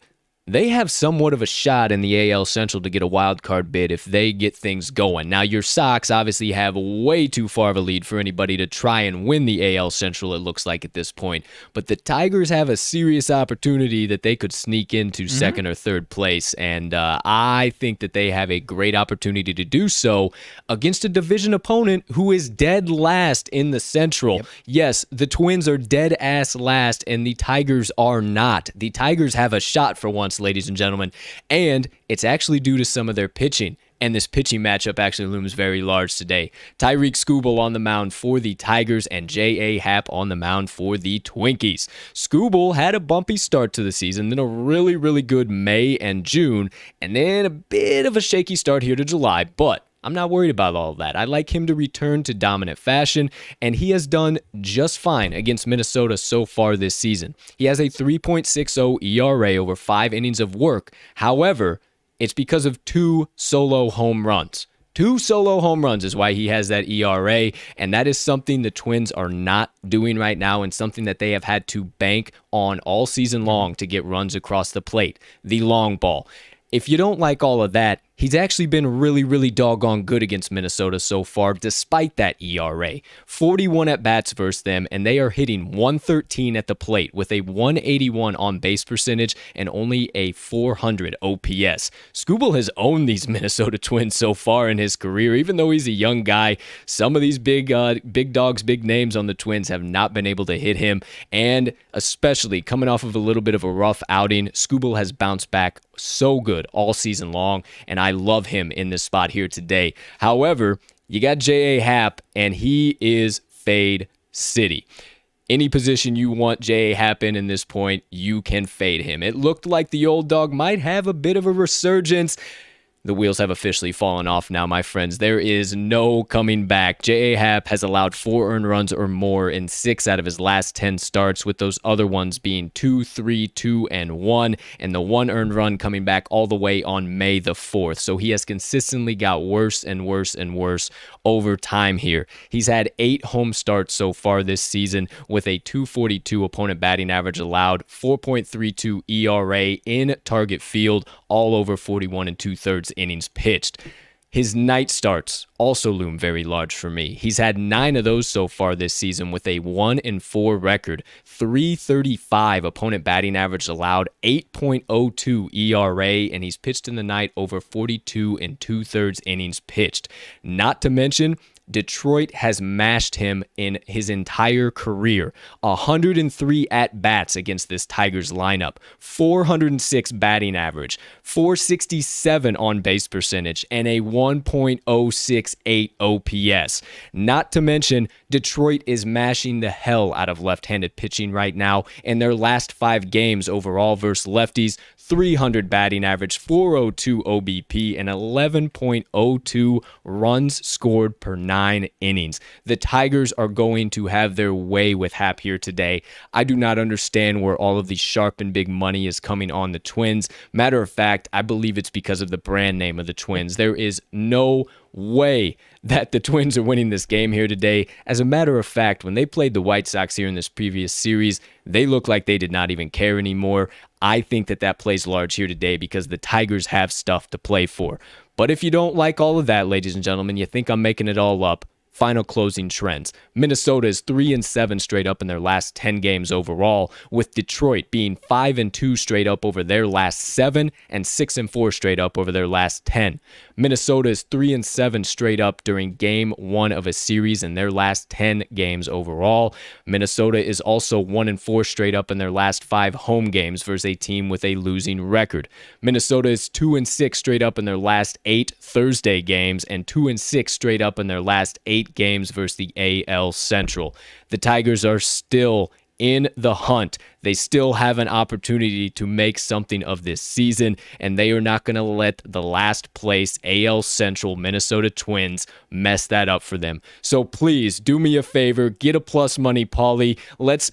they have somewhat of a shot in the AL Central to get a wild card bid if they get things going. Now, your Sox obviously have way too far of a lead for anybody to try and win the AL Central, it looks like at this point. But the Tigers have a serious opportunity that they could sneak into second or third place, and I think that they have a great opportunity to do so against a division opponent who is dead last in the Central. Yep. Yes, the Twins are dead ass last, and the Tigers are not. The Tigers have a shot for once, ladies and gentlemen, and it's actually due to some of their pitching, and this pitching matchup actually looms very large today. Tyreek Skubal on the mound for the Tigers and J.A. Happ on the mound for the Twinkies. Skubal had a bumpy start to the season, then a really, really good May and June, and then a bit of a shaky start here to July, but I'm not worried about all of that. I like him to return to dominant fashion, and he has done just fine against Minnesota so far this season. He has a 3.60 ERA over 5 innings of work. However, it's because of 2 solo home runs. 2 solo home runs is why he has that ERA, and that is something the Twins are not doing right now and something that they have had to bank on all season long to get runs across the plate, the long ball. If you don't like all of that, he's actually been really, really doggone good against Minnesota so far, despite that ERA. 41 at-bats versus them, and they are hitting 113 at the plate with a 181 on-base percentage and only a 400 OPS. Skubal has owned these Minnesota Twins so far in his career, even though he's a young guy. Some of these big dogs, big names on the Twins have not been able to hit him, and especially coming off of a little bit of a rough outing, Skubal has bounced back so good all season long, and I love him in this spot here today. However, you got J.A. Happ, and he is fade city. Any position you want J.A. Happ in this point, you can fade him. It looked like the old dog might have a bit of a resurgence. The wheels have officially fallen off now, my friends. There is no coming back. J.A. Happ has allowed 4 earned runs or more in 6 out of his last 10 starts, with those other ones being 2, 3, 2, and 1, and the 1 earned run coming back all the way on May the 4th. So he has consistently got worse and worse and worse over time here. He's had 8 home starts so far this season with a 242 opponent batting average allowed, 4.32 ERA in target field, all over 41 2/3 innings pitched. His night starts also loom very large for me. He's had 9 of those so far this season with a 1-4 record, 335 opponent batting average allowed, 8.02 ERA, and he's pitched in the night over 42 2/3 innings pitched. Not to mention, Detroit has mashed him in his entire career. 103 at-bats against this Tigers lineup, 406 batting average, 467 on-base percentage, and a 1.068 OPS. Not to mention, Detroit is mashing the hell out of left-handed pitching right now. In their last 5 games overall versus lefties, 300 batting average, 402 OBP, and 11.02 runs scored per 9 innings. The Tigers are going to have their way with Happ here today. I do not understand where all of the sharp and big money is coming on the Twins. Matter of fact, I believe it's because of the brand name of the Twins. There is no way that the Twins are winning this game here today. As a matter of fact, when they played the White Sox here in this previous series, they looked like they did not even care anymore. I think that plays large here today because the Tigers have stuff to play for. But if you don't like all of that, ladies and gentlemen, you think I'm making it all up, final closing trends. Minnesota is 3-7 straight up in their last 10 games overall, with Detroit being 5-2 straight up over their last 7 and 6-4 straight up over their last 10. Minnesota is 3-7 straight up during game 1 of a series in their last 10 games overall. Minnesota is also 1-4 straight up in their last 5 home games versus a team with a losing record. Minnesota is 2-6 straight up in their last 8 Thursday games and 2-6 straight up in their last 8 games versus the AL Central. The Tigers are still in the hunt. They still have an opportunity to make something of this season, and they are not going to let the last place AL Central Minnesota Twins mess that up for them. So please do me a favor, get a plus money, Paulie. Let's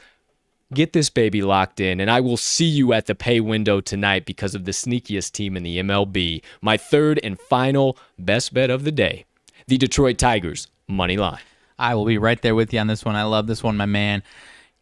get this baby locked in, and I will see you at the pay window tonight because of the sneakiest team in the MLB. My third and final best bet of the day, the Detroit Tigers money line. I will be right there with you on this one. I love this one, my man.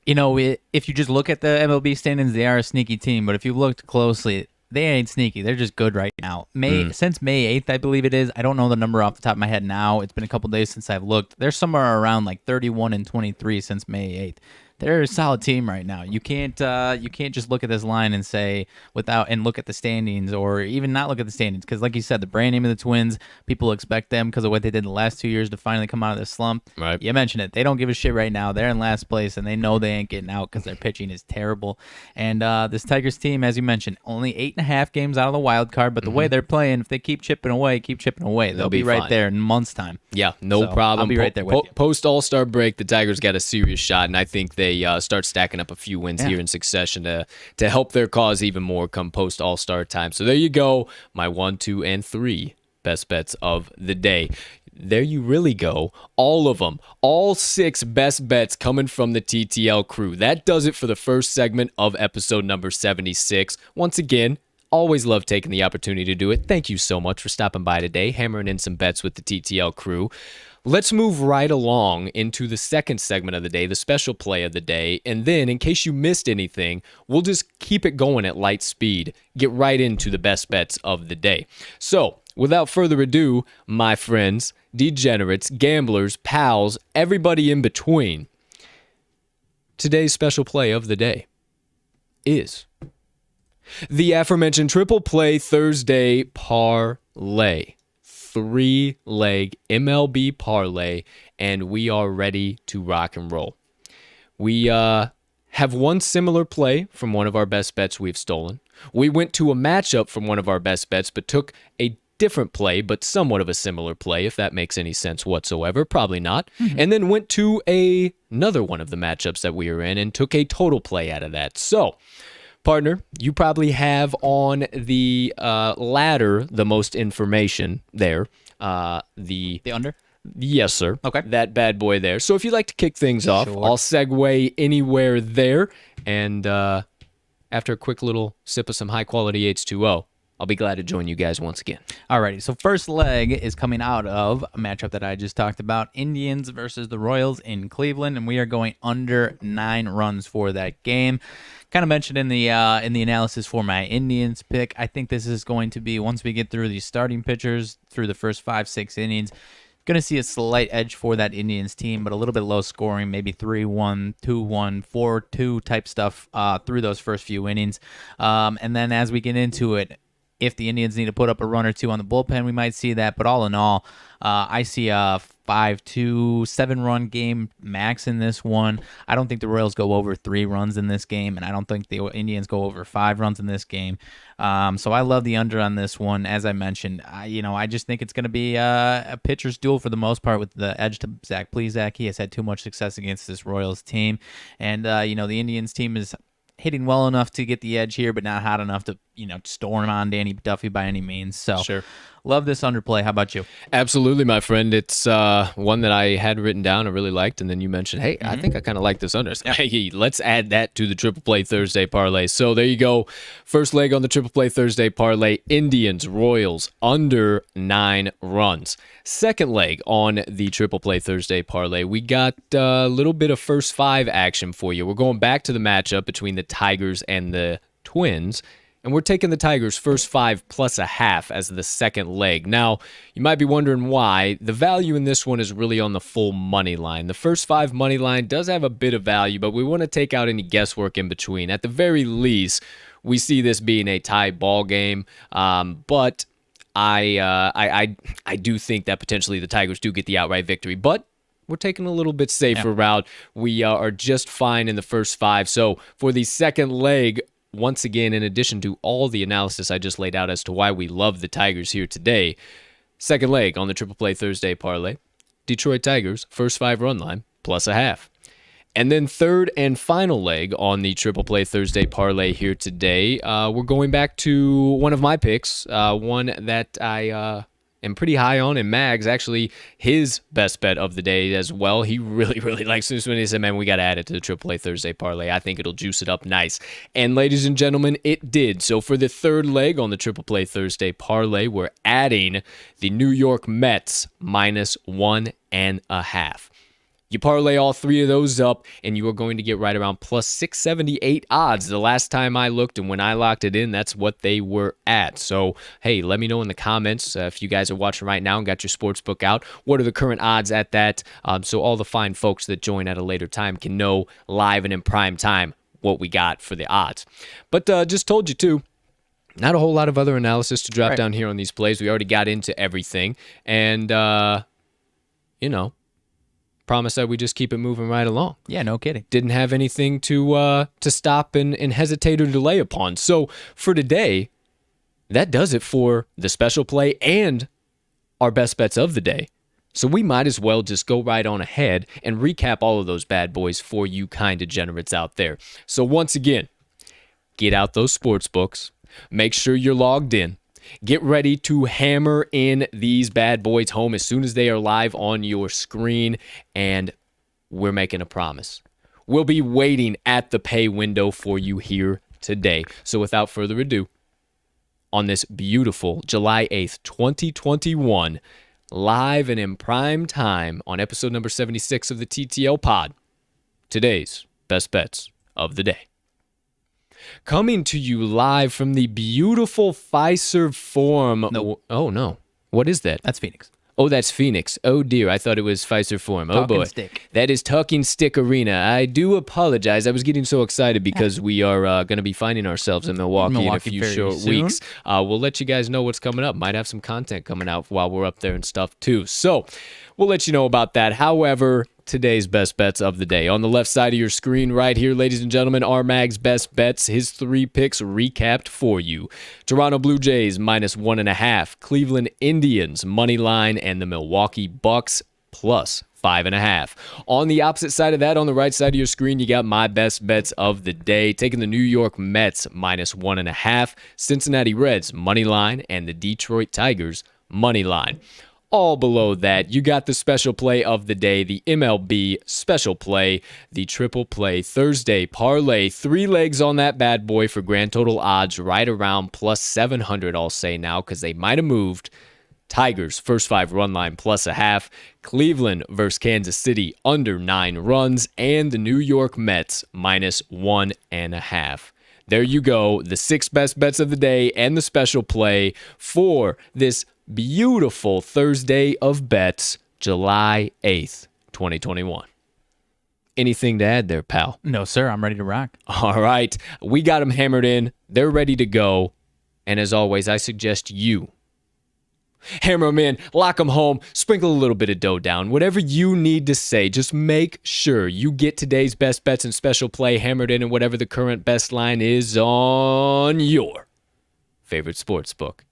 You know, if you just look at the MLB standings, they are a sneaky team. But if you looked closely, they ain't sneaky. They're just good right now. Since May 8th, I believe it is. I don't know the number off the top of my head now. It's been a couple days since I've looked. They're somewhere around like 31-23 since May 8th. They're a solid team right now. You can't just look at this line and say and look at the standings, or even not look at the standings, because like you said, the brand name of the Twins, people expect them because of what they did the last 2 years to finally come out of this slump. Right. You mentioned it. They don't give a shit right now. They're in last place, and they know they ain't getting out because their pitching is terrible. And this Tigers team, as you mentioned, only 8.5 games out of the wild card, but the way they're playing, if they keep chipping away, they'll be right there in months' time. Yeah, no problem. I'll be right there with you. Post All-Star break, the Tigers got a serious shot, and I think they start stacking up a few wins here in succession to help their cause even more come post All-Star time. So there you go, my 1, 2, and 3 best bets of the day. There you really go. All of them. All 6 best bets coming from the TTL crew. That does it for the first segment of episode number 76. Once again, always love taking the opportunity to do it. Thank you so much for stopping by today, hammering in some bets with the TTL crew. Let's move right along into the second segment of the day, the special play of the day. And then, in case you missed anything, we'll just keep it going at light speed, get right into the best bets of the day. So, without further ado, my friends, degenerates, gamblers, pals, everybody in between, today's special play of the day is the aforementioned Triple Play Thursday Parlay. 3-leg MLB parlay, and we are ready to rock and roll. We have one similar play from one of our best bets we've stolen. We went to a matchup from one of our best bets, but took a different play, but somewhat of a similar play, if that makes any sense whatsoever. Probably not. And then went to another one of the matchups that we were in and took a total play out of that. So, Partner, you probably have on the ladder the most information there. The under? Yes, sir. Okay. That bad boy there. So if you'd like to kick things off, I'll segue anywhere there. And after a quick little sip of some high-quality H2O, I'll be glad to join you guys once again. Alrighty, so first leg is coming out of a matchup that I just talked about, Indians versus the Royals in Cleveland, and we are going under 9 runs for that game. Kind of mentioned in the analysis for my Indians pick, I think this is going to be, once we get through these starting pitchers, through the first 5-6 innings, going to see a slight edge for that Indians team, but a little bit low scoring, maybe 3-1, 2-1, 4-2 type stuff through those first few innings. And then as we get into it, if the Indians need to put up a run or two on the bullpen, we might see that. But all in all, I see a 5-2, 7-run game max in this one. I don't think the Royals go over 3 runs in this game, and I don't think the Indians go over 5 runs in this game. So I love the under on this one. As I mentioned, I just think it's going to be a pitcher's duel for the most part with the edge to Zach Plesac. He has had too much success against this Royals team. And, the Indians team is hitting well enough to get the edge here, but not hot enough to, storm on Danny Duffy by any means. So sure. Love this underplay. How about you? Absolutely, my friend. It's one that I had written down, I really liked, and then you mentioned, hey, I think I kind of like this under. So, hey, let's add that to the Triple Play Thursday Parlay. So there you go. First leg on the Triple Play Thursday Parlay, Indians, Royals, under 9 runs. Second leg on the Triple Play Thursday Parlay, we got a little bit of first 5 action for you. We're going back to the matchup between the Tigers and the Twins, and we're taking the Tigers first 5 plus a half as the second leg. Now, you might be wondering why. The value in this one is really on the full money line. The first 5 money line does have a bit of value, but we want to take out any guesswork in between. At the very least, we see this being a tie ball game, but I do think that potentially the Tigers do get the outright victory. But we're taking a little bit safer route. We are just fine in the first 5. So for the second leg, once again, in addition to all the analysis I just laid out as to why we love the Tigers here today, second leg on the Triple Play Thursday Parlay, Detroit Tigers, first 5 run line, plus a half. And then third and final leg on the Triple Play Thursday Parlay here today, we're going back to one of my picks, one that I am pretty high on, and Mags, actually his best bet of the day as well. He really, really likes this one. He said, man, we got to add it to the Triple Play Thursday Parlay. I think it'll juice it up nice. And ladies and gentlemen, it did. So for the third leg on the Triple Play Thursday Parlay, we're adding the New York Mets minus 1.5. You parlay all 3 of those up, and you are going to get right around plus 678 odds. The last time I looked, and when I locked it in, that's what they were at. So, hey, let me know in the comments if you guys are watching right now and got your sportsbook out. What are the current odds at that? So all the fine folks that join at a later time can know live and in prime time what we got for the odds. But just told you, too. Not a whole lot of other analysis to drop down here on these plays. We already got into everything. And, promise that we just keep it moving right along. Yeah, no kidding. Didn't have anything to stop and hesitate or delay upon. So for today, that does it for the special play and our best bets of the day. So we might as well just go right on ahead and recap all of those bad boys for you kind degenerates out there. So once again, get out those sports books. Make sure you're logged in. Get ready to hammer in these bad boys home as soon as they are live on your screen, and we're making a promise. We'll be waiting at the pay window for you here today. So without further ado, on this beautiful July 8th, 2021, live and in prime time on episode number 76 of the TTL Pod, today's best bets of the day. Coming to you live from the beautiful Fiserv Forum. Nope. Oh, no. What is that? That's Phoenix. Oh, that's Phoenix. Oh, dear. I thought it was Fiserv Forum. Oh, boy. Stick. That is Talking Stick Arena. I do apologize. I was getting so excited because we are going to be finding ourselves in Milwaukee in a few short weeks. We'll let you guys know what's coming up. Might have some content coming out while we're up there and stuff, too. So we'll let you know about that. However, today's best bets of the day. On the left side of your screen right here, ladies and gentlemen, RMags best bets, his 3 picks recapped for you. Toronto Blue Jays minus 1.5, Cleveland Indians money line, and the Milwaukee Bucks plus 5.5. On the opposite side of that, on the right side of your screen, you got my best bets of the day, taking the New York Mets -1.5, Cincinnati Reds money line, and the Detroit Tigers money line. All below that, you got the special play of the day, the MLB Special Play, the Triple Play Thursday Parlay. 3 legs on that bad boy for grand total odds right around +700, I'll say now, because they might have moved. Tigers, first 5 run line +0.5. Cleveland versus Kansas City, under 9 runs. And the New York Mets, -1.5. There you go, the 6 best bets of the day and the special play for this beautiful Thursday of bets, July 8th, 2021. Anything to add there, pal? No, sir. I'm ready to rock. All right. We got them hammered in. They're ready to go. And as always, I suggest you hammer them in, lock them home, sprinkle a little bit of dough down. Whatever you need to say, just make sure you get today's best bets and special play hammered in, and whatever the current best line is on your favorite sports book.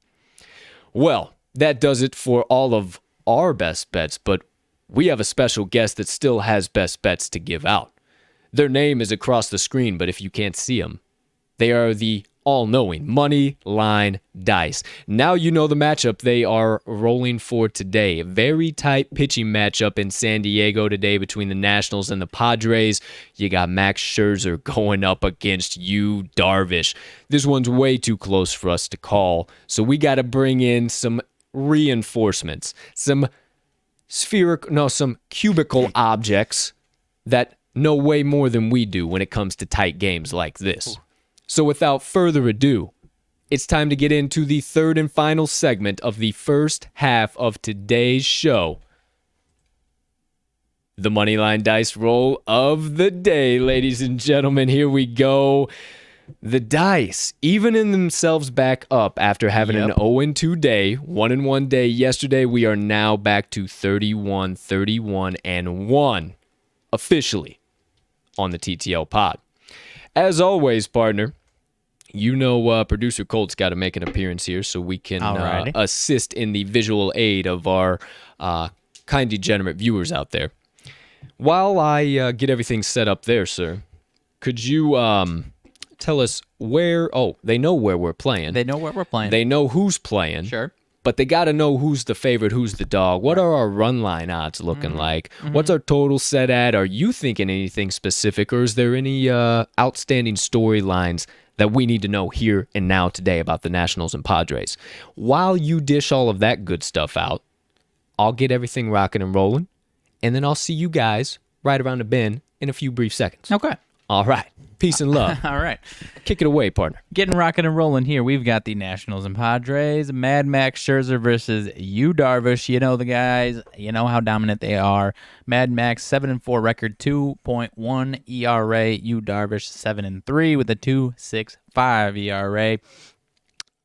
Well, that does it for all of our best bets, but we have a special guest that still has best bets to give out. Their name is across the screen, but if you can't see them, they are the all-knowing Moneyline Dice. Now you know the matchup they are rolling for today. A very tight pitching matchup in San Diego today between the Nationals and the Padres. You got Max Scherzer going up against Yu Darvish. This one's way too close for us to call, so we got to bring in some reinforcements, some cubicle objects that know way more than we do when it comes to tight games like this. So without further ado, it's time to get into the third and final segment of the first half of today's show. The Moneyline Dice roll of the day, ladies and gentlemen. Here we go. The dice, evening themselves back up after having an 0-2 day, 1-1 day yesterday. We are now back to 31-1 officially on the TTL pod. As always, partner, you know producer Colt's got to make an appearance here so we can assist in the visual aid of our kind, degenerate viewers out there. While I get everything set up there, sir, could you tell us where... Oh, they know where we're playing. They know where we're playing. They know who's playing. Sure. But they got to know who's the favorite, who's the dog. What are our run line odds looking like? What's our total set at? Are you thinking anything specific, or is there any outstanding storylines that we need to know here and now today about the Nationals and Padres? While you dish all of that good stuff out, I'll get everything rocking and rolling, and then I'll see you guys right around the bend in a few brief seconds. Okay. All right. Peace and love. All right. Kick it away, partner. Getting rocking and rolling here. We've got the Nationals and Padres. Mad Max Scherzer versus Yu Darvish. You know the guys. You know how dominant they are. Mad Max 7-4 record, 2.1 ERA. Yu Darvish 7-3 with a 2.65 ERA.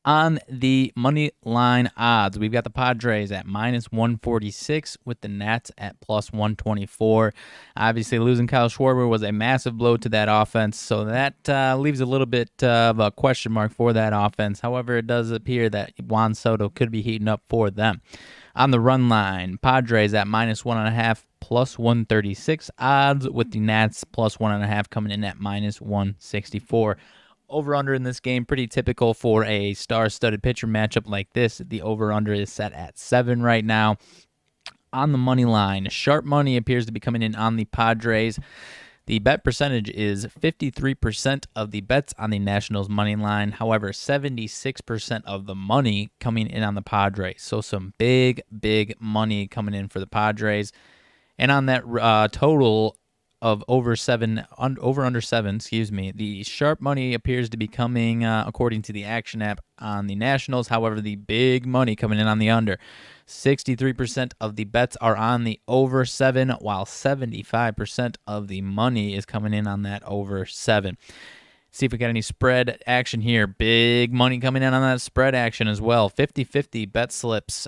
On the money line odds, we've got the Padres at -146 with the Nats at +124. Obviously, losing Kyle Schwarber was a massive blow to that offense, so that leaves a little bit of a question mark for that offense. However, it does appear that Juan Soto could be heating up for them. On the run line, Padres at -1.5, +136 odds, with the Nats +1.5 coming in at -164. Over-under in this game, pretty typical for a star-studded pitcher matchup like this. The over-under is set at 7 right now. On the money line, sharp money appears to be coming in on the Padres. The bet percentage is 53% of the bets on the Nationals money line. However, 76% of the money coming in on the Padres. So some big, big money coming in for the Padres. And on that total of over under 7, the sharp money appears to be coming, according to the Action app, on the Nationals. However, the big money coming in on the under. 63% of the bets are on the over 7, while 75% of the money is coming in on that over 7. See if we got any spread action here. Big money coming in on that spread action as well. 50-50 bet slips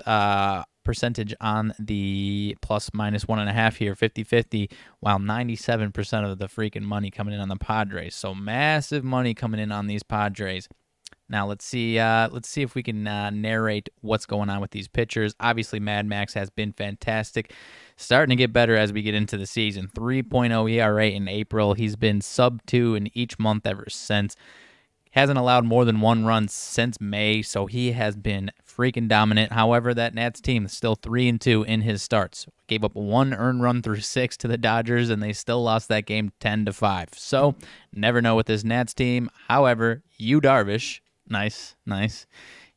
percentage on the ±1.5 here, 50-50, while 97% of the freaking money coming in on the Padres. So massive money coming in on these Padres. Now let's see if we can narrate what's going on with these pitchers. Obviously, Mad Max has been fantastic, starting to get better as we get into the season. 3.0 ERA in April. He's been sub 2 in each month ever since. Hasn't allowed more than 1 run since May, so he has been freaking dominant. However, that Nats team is still 3-2 in his starts. Gave up 1 earned run through 6 to the Dodgers, and they still lost that game 10-5. So, never know with this Nats team. However, Yu Darvish, nice.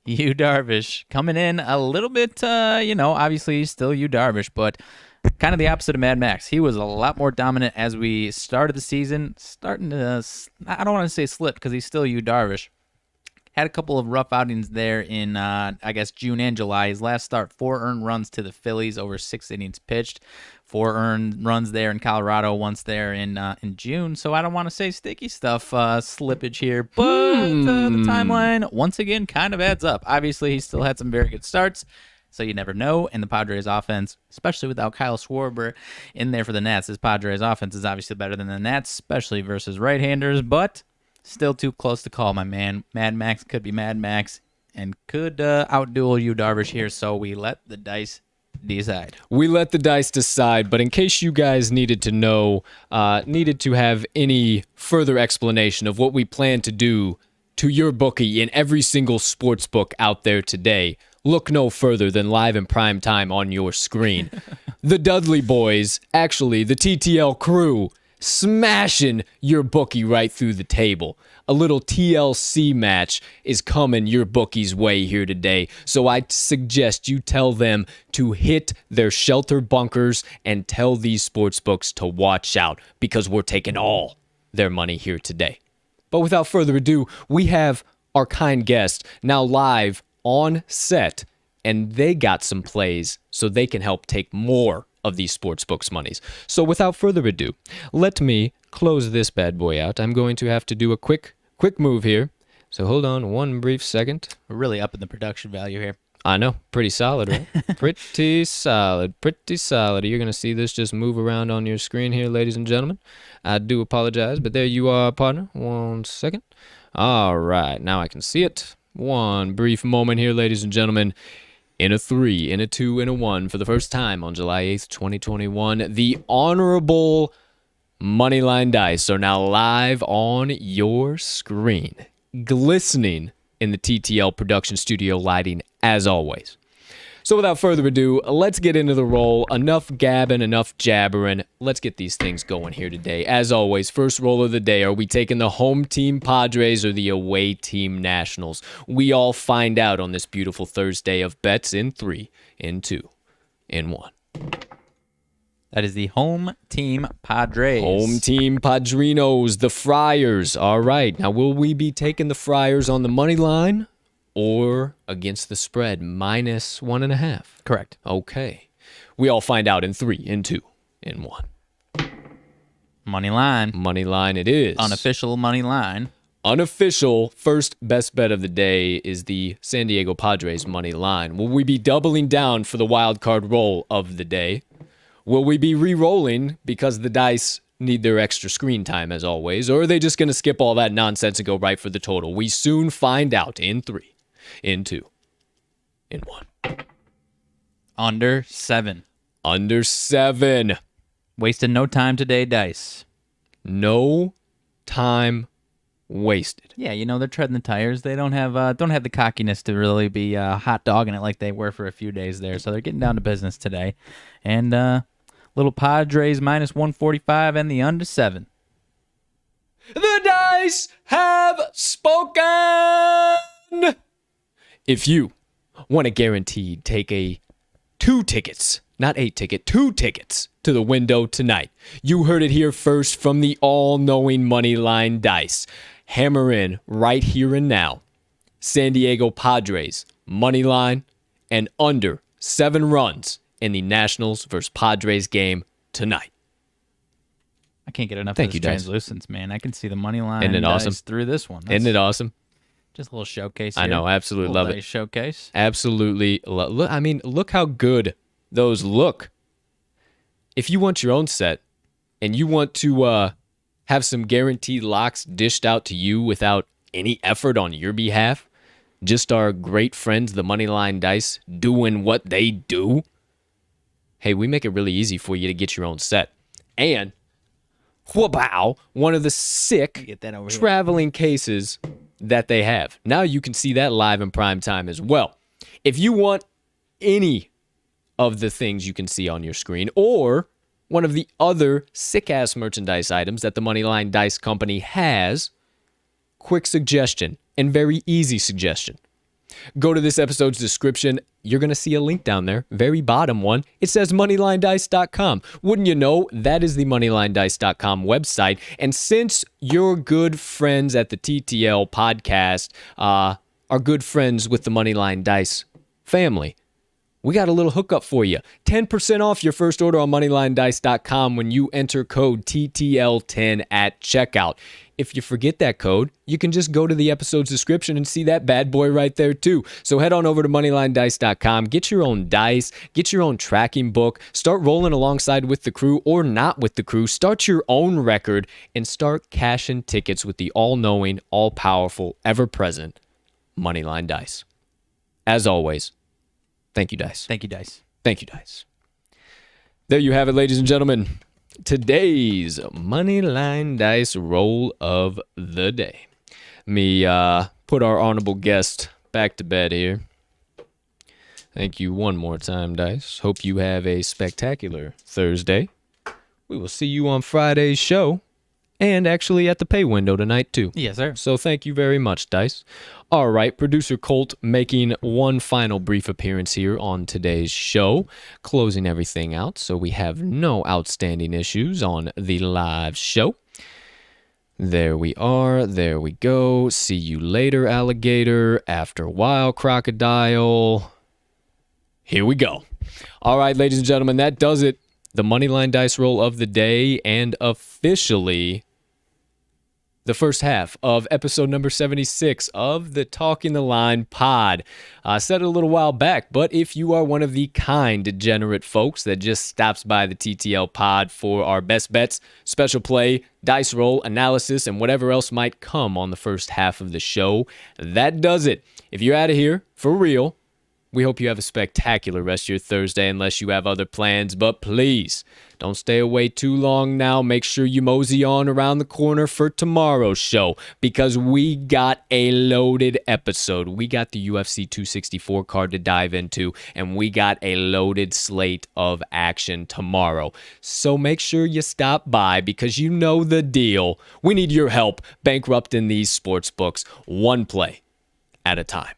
Yu Darvish coming in a little bit, obviously he's still Yu Darvish, but kind of the opposite of Mad Max. He was a lot more dominant as we started the season, starting to, I don't want to say slip because he's still Yu Darvish. Had a couple of rough outings there in, June and July. His last start, 4 earned runs to the Phillies over 6 innings pitched. 4 earned runs there in Colorado, once there in June. So I don't want to say sticky stuff, slippage here, but the timeline, once again, kind of adds up. Obviously, he still had some very good starts, so you never know. And the Padres offense, especially without Kyle Schwarber in there for the Nats, his Padres offense is obviously better than the Nats, especially versus right-handers, but still too close to call, my man. Mad Max could be Mad Max and could outduel Yu Darvish here, so we let the dice decide. We let the dice decide, but in case you guys needed to know, needed to have any further explanation of what we plan to do to your bookie in every single sports book out there today, look no further than live in prime time on your screen. The Dudley Boys, actually the TTL Crew, smashing your bookie right through the table. A little TLC match is coming your bookie's way here today, so I suggest you tell them to hit their shelter bunkers and tell these sportsbooks to watch out, because we're taking all their money here today. But without further ado, we have our kind guest now live on set, and they got some plays so they can help take more of these sportsbooks monies. So without further ado, let me close this bad boy out. I'm going to have to do a quick move here. So hold on one brief second. We're really upping the production value here. I know. Pretty solid, right? Pretty solid. You're going to see this just move around on your screen here, ladies and gentlemen. I do apologize, but there you are, partner. 1 second. All right. Now I can see it. One brief moment here, ladies and gentlemen. In a 3, in a 2, in a 1, for the first time on July 8th, 2021, the honorable Moneyline Dice are now live on your screen, glistening in the TTL production studio lighting, as always. So without further ado, let's get into the roll. Enough gabbing, enough jabbering. Let's get these things going here today. As always, first roll of the day. Are we taking the home team Padres or the away team Nationals? We all find out on this beautiful Thursday of bets in 3, in 2, in 1. That is the home team Padres. Home team Padrinos, the Friars. All right. Now, will we be taking the Friars on the money line or against the spread, -1.5? Correct. Okay. We all find out in 3, in 2, in 1. Money line. Money line it is. Unofficial money line. Unofficial first best bet of the day is the San Diego Padres money line. Will we be doubling down for the wild card roll of the day? Will we be re-rolling because the dice need their extra screen time as always, or are they just going to skip all that nonsense and go right for the total? We soon find out in 3, in 2, in 1. Under 7. Under 7. Wasting no time today, dice. No time wasted. Yeah, they're treading the tires. They don't have the cockiness to really be hot dogging it like they were for a few days there. So they're getting down to business today. And little Padres -145 and the under 7. The dice have spoken! If you want to guaranteed take 2 tickets, not 8 ticket, 2 tickets to the window tonight, you heard it here first from the all-knowing Moneyline Dice. Hammer in right here and now. San Diego Padres, money line, and under 7 runs in the Nationals versus Padres game tonight. I can't get enough of this translucence, man. I can see the money line. Isn't it awesome? Through this one. Isn't it awesome? Just a little showcase here. I know, absolutely love it. Showcase. Absolutely. Look how good those look. If you want your own set and you want to have some guaranteed locks dished out to you without any effort on your behalf. Just our great friends, the Moneyline Dice, doing what they do. Hey, we make it really easy for you to get your own set. And, whoa, one of the sick traveling cases that they have. Now you can see that live in prime time as well. If you want any of the things you can see on your screen, or one of the other sick-ass merchandise items that the Moneyline Dice Company has, quick suggestion and very easy suggestion. Go to this episode's description. You're going to see a link down there, very bottom one. It says moneylinedice.com. Wouldn't you know, that is the moneylinedice.com website. And since your good friends at the TTL podcast are good friends with the Moneyline Dice family, we got a little hookup for you. 10% off your first order on moneylinedice.com when you enter code TTL10 at checkout. If you forget that code, you can just go to the episode's description and see that bad boy right there too. So head on over to moneylinedice.com, get your own dice, get your own tracking book, start rolling alongside with the crew or not with the crew, start your own record, and start cashing tickets with the all-knowing, all-powerful, ever-present Moneyline Dice. As always, thank you, Dice. Thank you, Dice. Thank you, Dice. There you have it, ladies and gentlemen. Today's Moneyline Dice roll of the day. Me put our honorable guest back to bed here. Thank you one more time, Dice. Hope you have a spectacular Thursday. We will see you on Friday's show. And actually at the pay window tonight, too. Yes, sir. So thank you very much, Dice. All right, producer Colt making one final brief appearance here on today's show, closing everything out so we have no outstanding issues on the live show. There we are. There we go. See you later, alligator. After a while, crocodile. Here we go. All right, ladies and gentlemen, that does it. The Moneyline Dice roll of the day, and officially the first half of episode number 76 of the Talking the Line pod. I said it a little while back, but if you are one of the kind, degenerate folks that just stops by the TTL pod for our best bets, special play, dice roll, analysis, and whatever else might come on the first half of the show, that does it. If you're out of here, for real, we hope you have a spectacular rest of your Thursday unless you have other plans, but please don't stay away too long now. Make sure you mosey on around the corner for tomorrow's show because we got a loaded episode. We got the UFC 264 card to dive into, and we got a loaded slate of action tomorrow. So make sure you stop by because you know the deal. We need your help bankrupting these sports books one play at a time.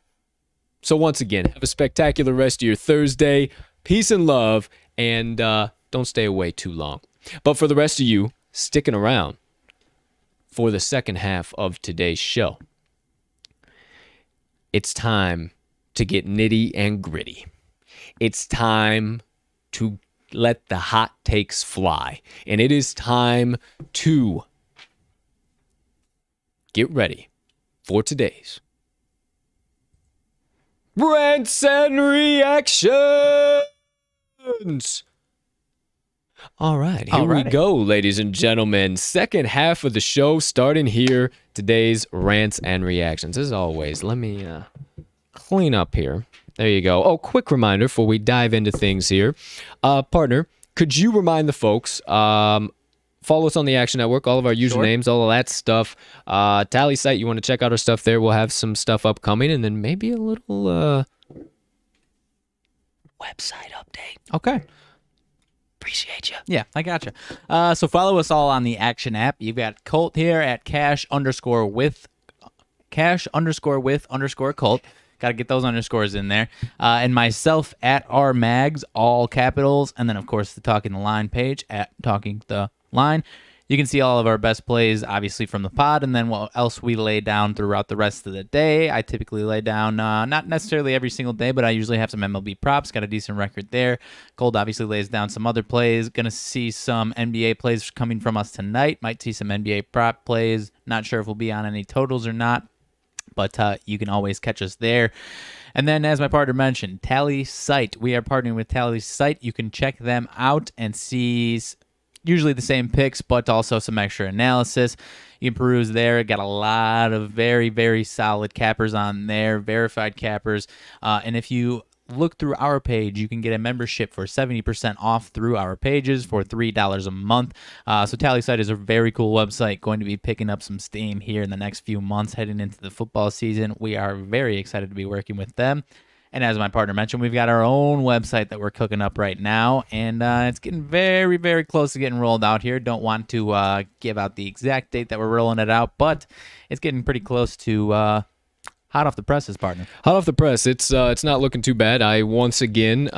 So once again, have a spectacular rest of your Thursday. Peace and love, and don't stay away too long. But for the rest of you sticking around for the second half of today's show, it's time to get nitty and gritty. It's time to let the hot takes fly. And it is time to get ready for today's Rants and Reactions. All right, here we go, ladies and gentlemen. Second half of the show starting here. Today's Rants and Reactions. As always, let me clean up here. There you go. Oh, quick reminder before we dive into things here. Partner, could you remind the folks, follow us on the Action Network, all of our usernames, all of that stuff. Tally site, you want to check out our stuff there. We'll have some stuff upcoming, and then maybe a little website update. Okay. Appreciate you. Yeah, I got you. So follow us all on the Action app. You've got Colt here at cash_with_Colt. Got to get those underscores in there. And myself at RMags, all capitals. And then, of course, the Talking the Line page at Talking the Line. You can see all of our best plays, obviously, from the pod, and then what else we lay down throughout the rest of the day. I typically lay down, not necessarily every single day, but I usually have some MLB props. Got a decent record there. Cold obviously lays down some other plays. Going to see some NBA plays coming from us tonight. Might see some NBA prop plays. Not sure if we'll be on any totals or not, but you can always catch us there. And then, as my partner mentioned, Tally Site. We are partnering with Tally Site. You can check them out and see usually the same picks, but also some extra analysis. You can peruse there. Got a lot of very, very solid cappers on there, verified cappers. And if you look through our page, you can get a membership for 70% off through our pages for $3 a month. So TallySight is a very cool website, going to be picking up some steam here in the next few months heading into the football season. We are very excited to be working with them. And as my partner mentioned, we've got our own website that we're cooking up right now, and it's getting very, very close to getting rolled out here. Don't want to give out the exact date that we're rolling it out, but it's getting pretty close to hot off the presses, partner. Hot off the press. It's not looking too bad. I once again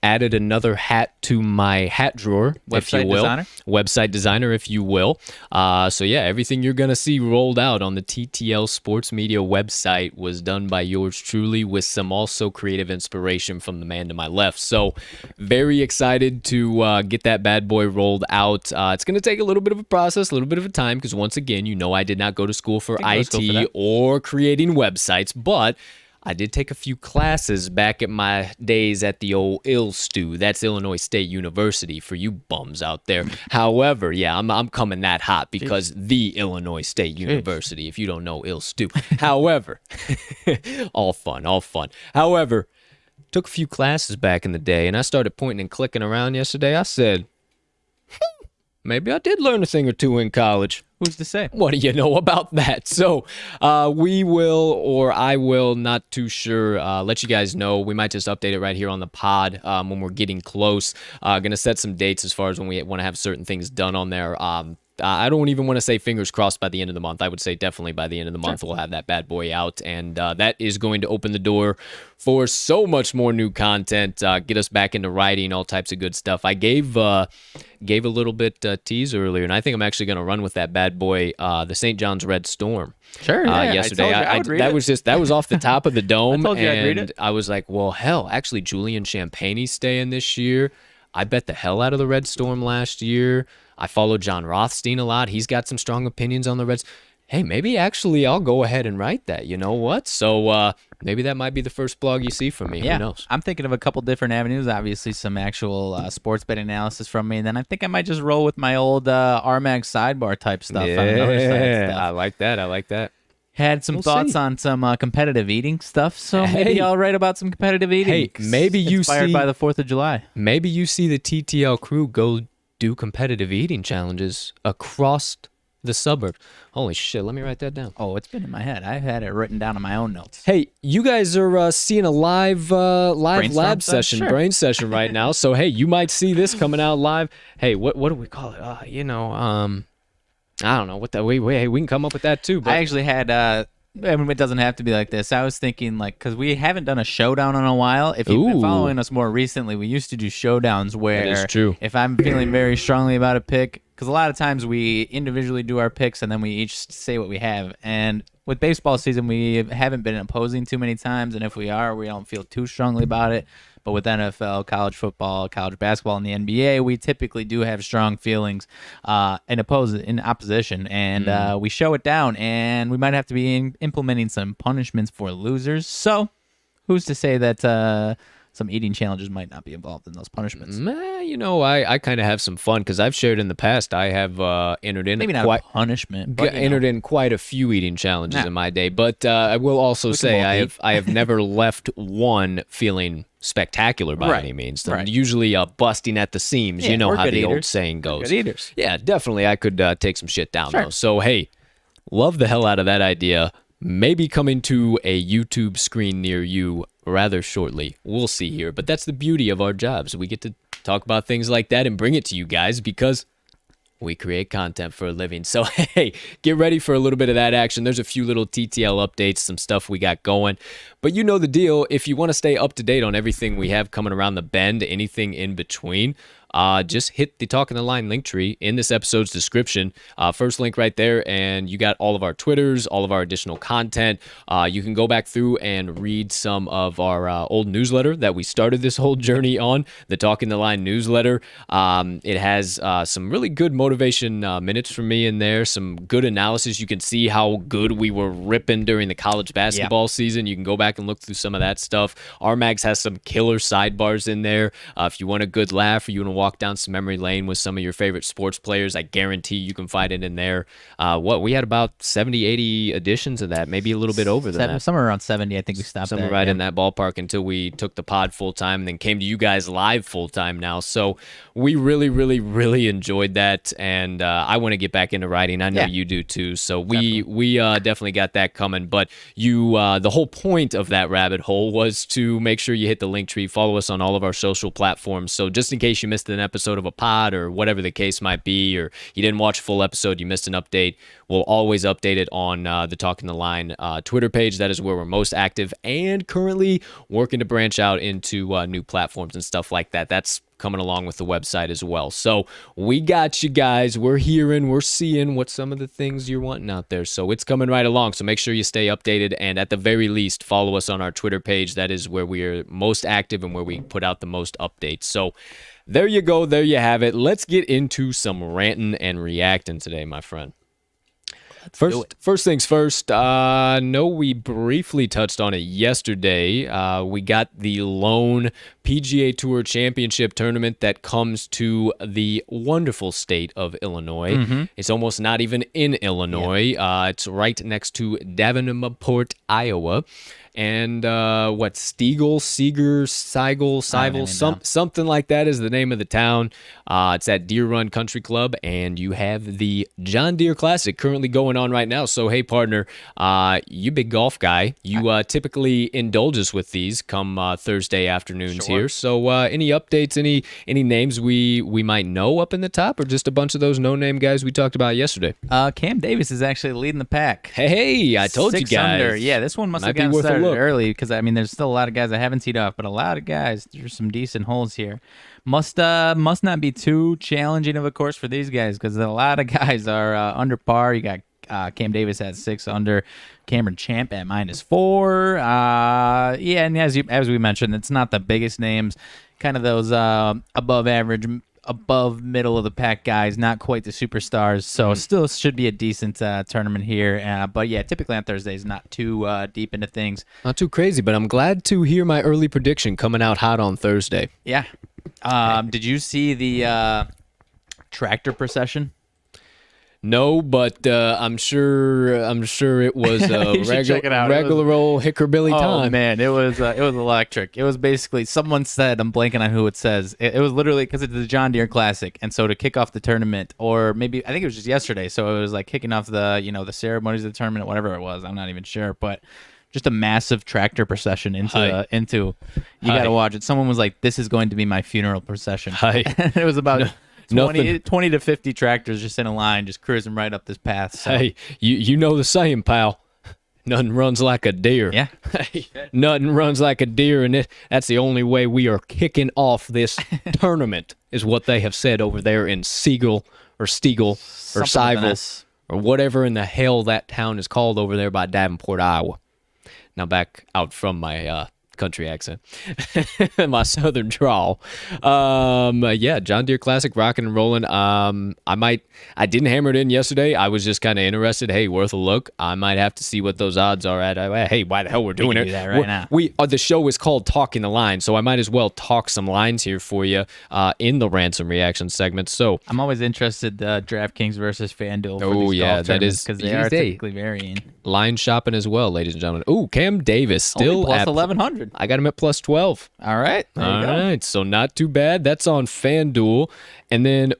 added another hat to my hat drawer, if you will. Website designer, if you will. So yeah, everything you're going to see rolled out on the TTL Sports Media website was done by yours truly, with some also creative inspiration from the man to my left. So very excited to get that bad boy rolled out. It's going to take a little bit of a process, a little bit of a time, because once again, you know I did not go to school for IT or creating websites, but I did take a few classes back at my days at the old ILSTU. That's Illinois State University for you bums out there. However, yeah, I'm coming that hot because the Illinois State University, if you don't know ILSTU. However, all fun. However, took a few classes back in the day, and I started pointing and clicking around yesterday. I said, maybe I did learn a thing or two in college. Who's to say? What do you know about that? So we will, or I will, not too sure, let you guys know. We might just update it right here on the pod when we're getting close. Going to set some dates as far as when we want to have certain things done on there. I don't even want to say fingers crossed by the end of the month. I would say definitely by the end of the month we'll have that bad boy out, and that is going to open the door for so much more new content, get us back into writing, all types of good stuff. I gave a little bit tease earlier, and I think I'm actually going to run with that bad boy, the St. John's Red Storm. Sure. Yeah, yesterday, that was off the top of the dome, and I was like, well, hell, actually, Julian Champagne's staying this year. I bet the hell out of the Red Storm last year. I follow John Rothstein a lot. He's got some strong opinions on the Reds. Hey, maybe actually I'll go ahead and write that. You know what? So maybe that might be the first blog you see from me. Yeah. Who knows? I'm thinking of a couple different avenues. Obviously, some actual sports betting analysis from me. And then I think I might just roll with my old RMags sidebar type stuff. Yeah, I like that. Had some thoughts on some competitive eating stuff, so maybe I'll write about some competitive eating. Hey, maybe you inspired by the 4th of July. Maybe you see the TTL crew go do competitive eating challenges across the suburb. Holy shit, let me write that down. Oh, it's been in my head. I've had it written down in my own notes. Hey, you guys are seeing a live lab session, brain session right now. So, hey, you might see this coming out live. Hey, what do we call it? I don't know what that. We can come up with that too. But I actually had. I mean, it doesn't have to be like this. I was thinking, because we haven't done a showdown in a while. If you've been following us more recently, we used to do showdowns where, that is true, if I'm feeling very strongly about a pick, because a lot of times we individually do our picks and then we each say what we have. And with baseball season, we haven't been opposing too many times, and if we are, we don't feel too strongly about it. But with NFL, college football, college basketball, and the NBA, we typically do have strong feelings in opposition, and we show it down, and we might have to be implementing some punishments for losers. So who's to say that some eating challenges might not be involved in those punishments? I kind of have some fun because I've shared in the past. I have entered in maybe not a punishment, but entered in quite a few eating challenges in my day. But I will also say I have never left one feeling spectacular by any means. I'm usually busting at the seams. You know how the old saying goes. Good eaters. Yeah, definitely. I could take some shit down though. So hey, love the hell out of that idea. Maybe coming to a YouTube screen near you rather shortly. We'll see here. But that's the beauty of our jobs. We get to talk about things like that and bring it to you guys because we create content for a living. So, hey, get ready for a little bit of that action. There's a few little TTL updates, some stuff we got going. But you know the deal. If you want to stay up to date on everything we have coming around the bend, anything in between, just hit the Talking the Line link tree in this episode's description. First link right there, and you got all of our Twitters, all of our additional content. You can go back through and read some of our old newsletter that we started this whole journey on, the Talking the Line newsletter. It has some really good motivation minutes from me in there, some good analysis. You can see how good we were ripping during the college basketball season. You can go back and look through some of that stuff. RMags has some killer sidebars in there. If you want a good laugh or you want to walk down some memory lane with some of your favorite sports players. I guarantee you can find it in there. We had about 70, 80 editions of that, maybe a little bit over than that. Somewhere around 70, I think we stopped Somewhere right in that ballpark until we took the pod full-time and then came to you guys live full-time now. So we really, really, really enjoyed that, and I want to get back into writing. I know you do too. So we definitely got that coming. But the whole point of that rabbit hole was to make sure you hit the link tree, follow us on all of our social platforms. So just in case you missed an episode of a pod or whatever the case might be, or you didn't watch a full episode, you missed an update, we'll always update it on the Talking the Line Twitter page. That is where we're most active and currently working to branch out into new platforms and stuff like that. That's coming along with the website as well. So we got you guys. We're hearing, we're seeing what some of the things you're wanting out there. So it's coming right along. So make sure you stay updated, and at the very least, follow us on our Twitter page. That is where we are most active and where we put out the most updates. So there you go. There you have it. Let's get into some ranting and reacting today, my friend. First things first, know we briefly touched on it yesterday. We got the lone PGA Tour Championship tournament that comes to the wonderful state of Illinois. Mm-hmm. It's almost not even in Illinois. Yeah. It's right next to Davenport, Iowa. And Seigel, something like that is the name of the town. It's at Deer Run Country Club, and you have the John Deere Classic currently going on right now. So, hey, partner, you big golf guy. You typically indulge us with these come Thursday afternoons here. So, any updates, any names we might know up in the top, or just a bunch of those no-name guys we talked about yesterday? Cam Davis is actually leading the pack. Hey, I told you guys. Under. Yeah, this one must have gotten started early because, I mean, there's still a lot of guys I haven't teed off, but a lot of guys. There's some decent holes here. Must not be too challenging of a course for these guys because a lot of guys are under par. You got Cam Davis at 6 under, Cameron Champ at -4. And as we mentioned, it's not the biggest names, kind of those above average, above middle of the pack guys, not quite the superstars. So still should be a decent tournament here. But yeah, typically on Thursdays, not too deep into things. Not too crazy, but I'm glad to hear my early prediction coming out hot on Thursday. Yeah. Did you see the tractor procession? No, but I'm sure it was regular old hickorbilly time. Oh man, it was electric. It was basically, someone said, I'm blanking on who it says. It was literally because it's the John Deere Classic, and so to kick off the tournament, or maybe I think it was just yesterday, so it was like kicking off the the ceremonies of the tournament, whatever it was. I'm not even sure, but just a massive tractor procession into you got to watch it. Someone was like, "This is going to be my funeral procession." It was about 20 to 50 tractors just in a line, just cruising right up this path. So. Hey, you know the saying, pal. Nothing runs like a deer. Yeah. Hey, nothing runs like a deer, and that's the only way we are kicking off this tournament, is what they have said over there in Stiegel or Seibel or whatever in the hell that town is called over there by Davenport, Iowa. Now back out from my country accent, my southern drawl. John Deere Classic, rocking and rolling. I didn't hammer it in yesterday. I was just kind of interested. Hey, worth a look. I might have to see what those odds are at. Hey, why the hell we're doing it? Do that right now. The show is called Talking the Line, so I might as well talk some lines here for you in the Rants Reactions segment. So I'm always interested DraftKings versus FanDuel. That is because they are typically varying. Line shopping as well, ladies and gentlemen. Ooh, Cam Davis still plus at 1,100. I got him at plus 12. All right. There you go. All right. So not too bad. That's on FanDuel. And then,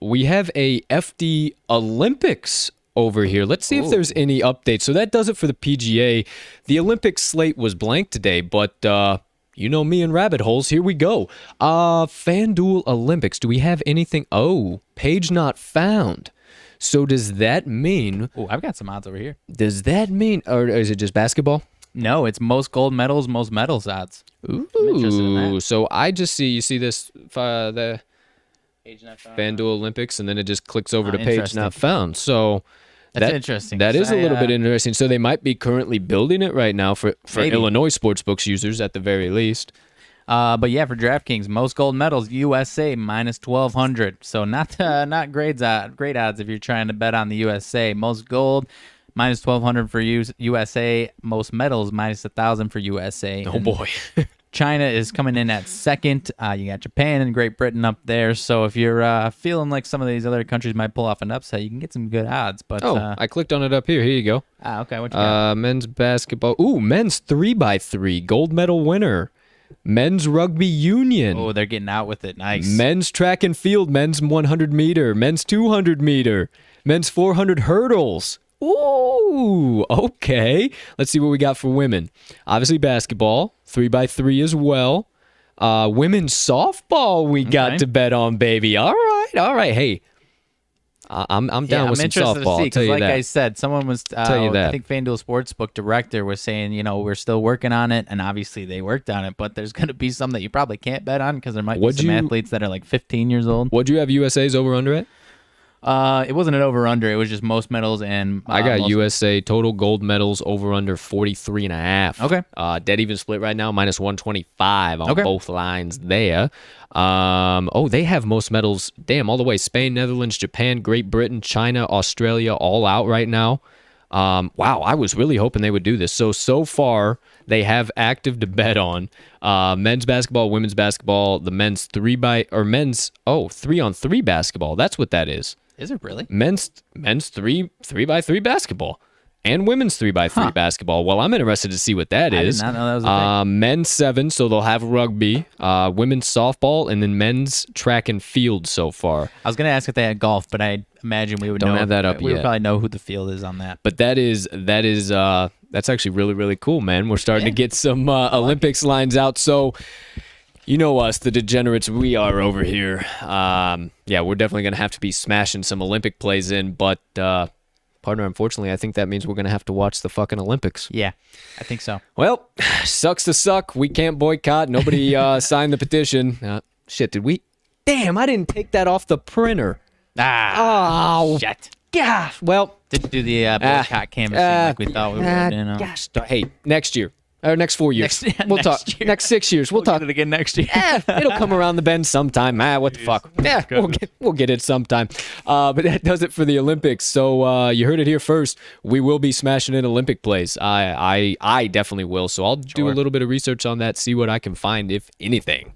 we have a FD Olympics over here. Let's see if there's any updates. So that does it for the PGA. The Olympics slate was blank today, but you know me and rabbit holes. Here we go. FanDuel Olympics. Do we have anything? Page not found. So does that mean... I've got some odds over here. Does that mean... Or is it just basketball? No, it's most gold medals, most medals odds. Ooh, so I just see... You see this... the page not found. FanDuel Olympics, and then it just clicks over to page not found. So... That's interesting. That is a little bit interesting. So they might be currently building it right now for Illinois sportsbooks users at the very least. But yeah, for DraftKings, most gold medals, USA -1,200. So not great odds if you're trying to bet on the USA. Most gold -1,200 for USA. Most medals -1,000 for USA. Oh boy. China is coming in at second. You got Japan and Great Britain up there. So if you're feeling like some of these other countries might pull off an upset, you can get some good odds. But I clicked on it up here. Here you go. Okay, what you got? Men's basketball. Ooh, men's 3x3 gold medal winner. Men's rugby union. Oh, they're getting out with it. Nice. Men's track and field. Men's 100 meter. Men's 200 meter. Men's 400 hurdles. Ooh, okay. Let's see what we got for women. Obviously basketball, 3x3 as well. Women's softball we got to bet on, baby. All right. Hey, I'm down with some softball. To see, I'll tell you like that. I said, someone was, I think FanDuel Sportsbook director was saying, we're still working on it, and obviously they worked on it, but there's going to be some that you probably can't bet on because there might be some athletes that are like 15 years old. What'd you have USA's over under it? It wasn't an over-under. It was just most medals and... I got USA total gold medals over under 43.5. Okay. Dead even split right now, minus 125 on both lines there. They have most medals, all the way. Spain, Netherlands, Japan, Great Britain, China, Australia, all out right now. Wow, I was really hoping they would do this. So far, they have active to bet on. Men's basketball, women's basketball, the men's 3-on-3 basketball. That's what that is. Is it really? Men's 3x3 basketball and women's 3x3 basketball. Well, I'm interested to see what that is. I did not know that was a thing. Men's 7, so they'll have rugby, women's softball, and then men's track and field so far. I was going to ask if they had golf, but I imagine we would Don't have that up we yet. would probably know who the field is on that. But that's actually really, really cool, man. We're starting to get some Olympics lines out. So, you know us, the degenerates we are over here. We're definitely going to have to be smashing some Olympic plays in. But, partner, unfortunately, I think that means we're going to have to watch the fucking Olympics. Yeah, I think so. Well, sucks to suck. We can't boycott. Nobody signed the petition. Shit, did we? Damn, I didn't take that off the printer. Shit. Gosh. Well, didn't do the boycott canvassing like we thought we would. Gosh, hey, next year. Or next 4 years. We'll next talk. year. Next 6 years. We'll talk it again next year. It'll come around the bend sometime. What the fuck? Yeah, we'll get it sometime. But that does it for the Olympics. So you heard it here first. We will be smashing in Olympic plays. I definitely will. So I'll do a little bit of research on that, see what I can find, if anything.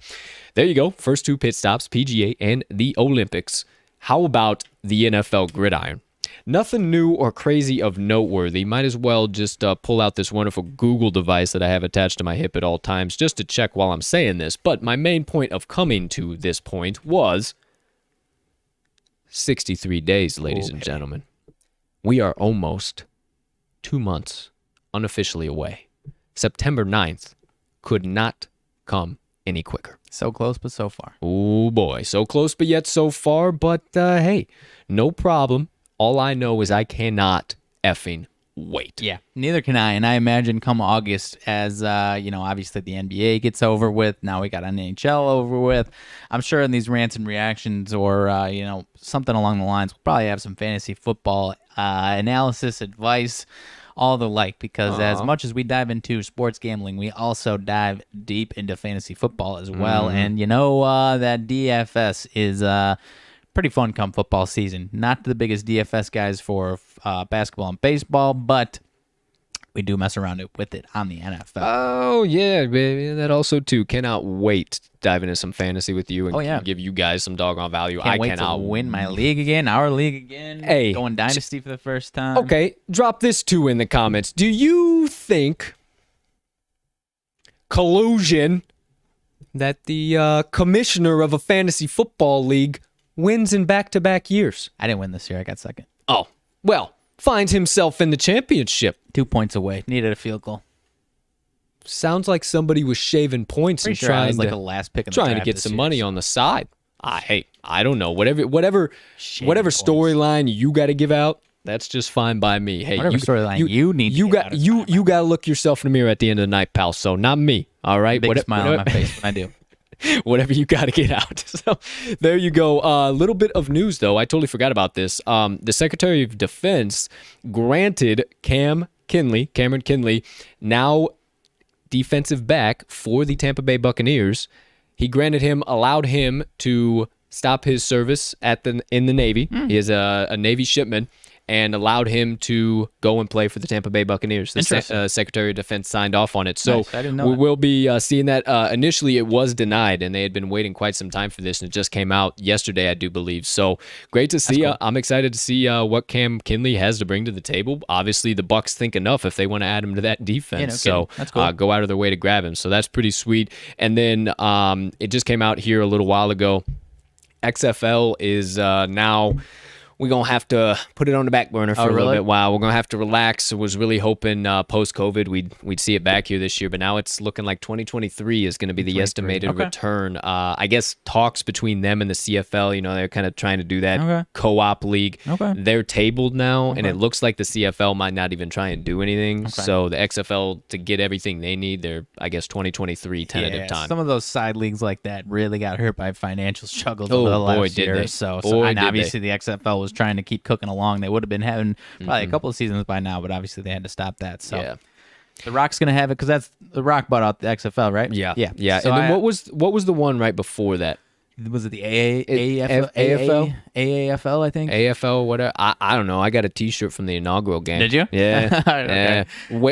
There you go. First 2 pit stops, PGA and the Olympics. How about the NFL gridiron? Nothing new or crazy of noteworthy. Might as well just pull out this wonderful Google device that I have attached to my hip at all times just to check while I'm saying this. But my main point of coming to this point was 63 days, ladies and gentlemen. We are almost 2 months unofficially away. September 9th could not come any quicker. So close, but so far. Oh boy, so close, but yet so far. But hey, no problem. All I know is I cannot effing wait. Yeah, neither can I. And I imagine come August, as obviously the NBA gets over with. Now we got an NHL over with. I'm sure in these rants and reactions, or something along the lines, we'll probably have some fantasy football analysis, advice, all the like. Because as much as we dive into sports gambling, we also dive deep into fantasy football as well. And that DFS is pretty fun come football season. Not the biggest DFS guys for basketball and baseball, but we do mess around with it on the NFL. Oh, yeah, baby. That also, too. Cannot wait to dive into some fantasy with you and give you guys some doggone value. Can't wait to win my league again, our league again. Hey, going Dynasty for the first time. Okay, drop this, too, in the comments. Do you think collusion that the commissioner of a fantasy football league wins in back-to-back years? I didn't win this year. I got second. Oh, well, finds himself in the championship. 2 points away. Needed a field goal. Sounds like somebody was shaving points and trying like a last pick in the trying to draft get this some year, money on the side. Hey, I don't know. Whatever storyline you got to give out, that's just fine by me. Hey, whatever storyline you need. You got to look yourself in the mirror at the end of the night, pal. So not me. All right. Big smile on my face when I do. Whatever you got to get out. So there you go. A little bit of news, though. I totally forgot about this. The Secretary of Defense granted Cameron Kinley, now defensive back for the Tampa Bay Buccaneers. He allowed him to stop his service in the Navy. He is a Navy shipman, and allowed him to go and play for the Tampa Bay Buccaneers. The Secretary of Defense signed off on it. So nice. I didn't know we that. will be seeing that. Initially, it was denied, and they had been waiting quite some time for this, and it just came out yesterday, I do believe. So great to see. Cool. I'm excited to see what Cam Kinley has to bring to the table. Obviously, the Bucs think enough if they want to add him to that defense. So that's cool. Go out of their way to grab him. So that's pretty sweet. And then it just came out here a little while ago. XFL is now... We're going to have to put it on the back burner for a little bit while. We're going to have to relax. I was really hoping post-COVID we'd see it back here this year, but now it's looking like 2023 is going to be the estimated return. I guess talks between them and the CFL, they're kind of trying to do that co-op league. They're tabled now, and it looks like the CFL might not even try and do anything. So the XFL, to get everything they need, they're, I guess, 2023 tentative time. Some of those side leagues like that really got hurt by financial struggles over the last year or so. And obviously the XFL was trying to keep cooking along. They would have been having probably a couple of seasons by now, but obviously they had to stop that. So The Rock's gonna have it because that's The Rock bought out the XFL, right? Yeah. So and then what was the one right before that? Was it the AFL? I think. AFL, whatever. I don't know. I got a T-shirt from the inaugural game. Did you? Yeah.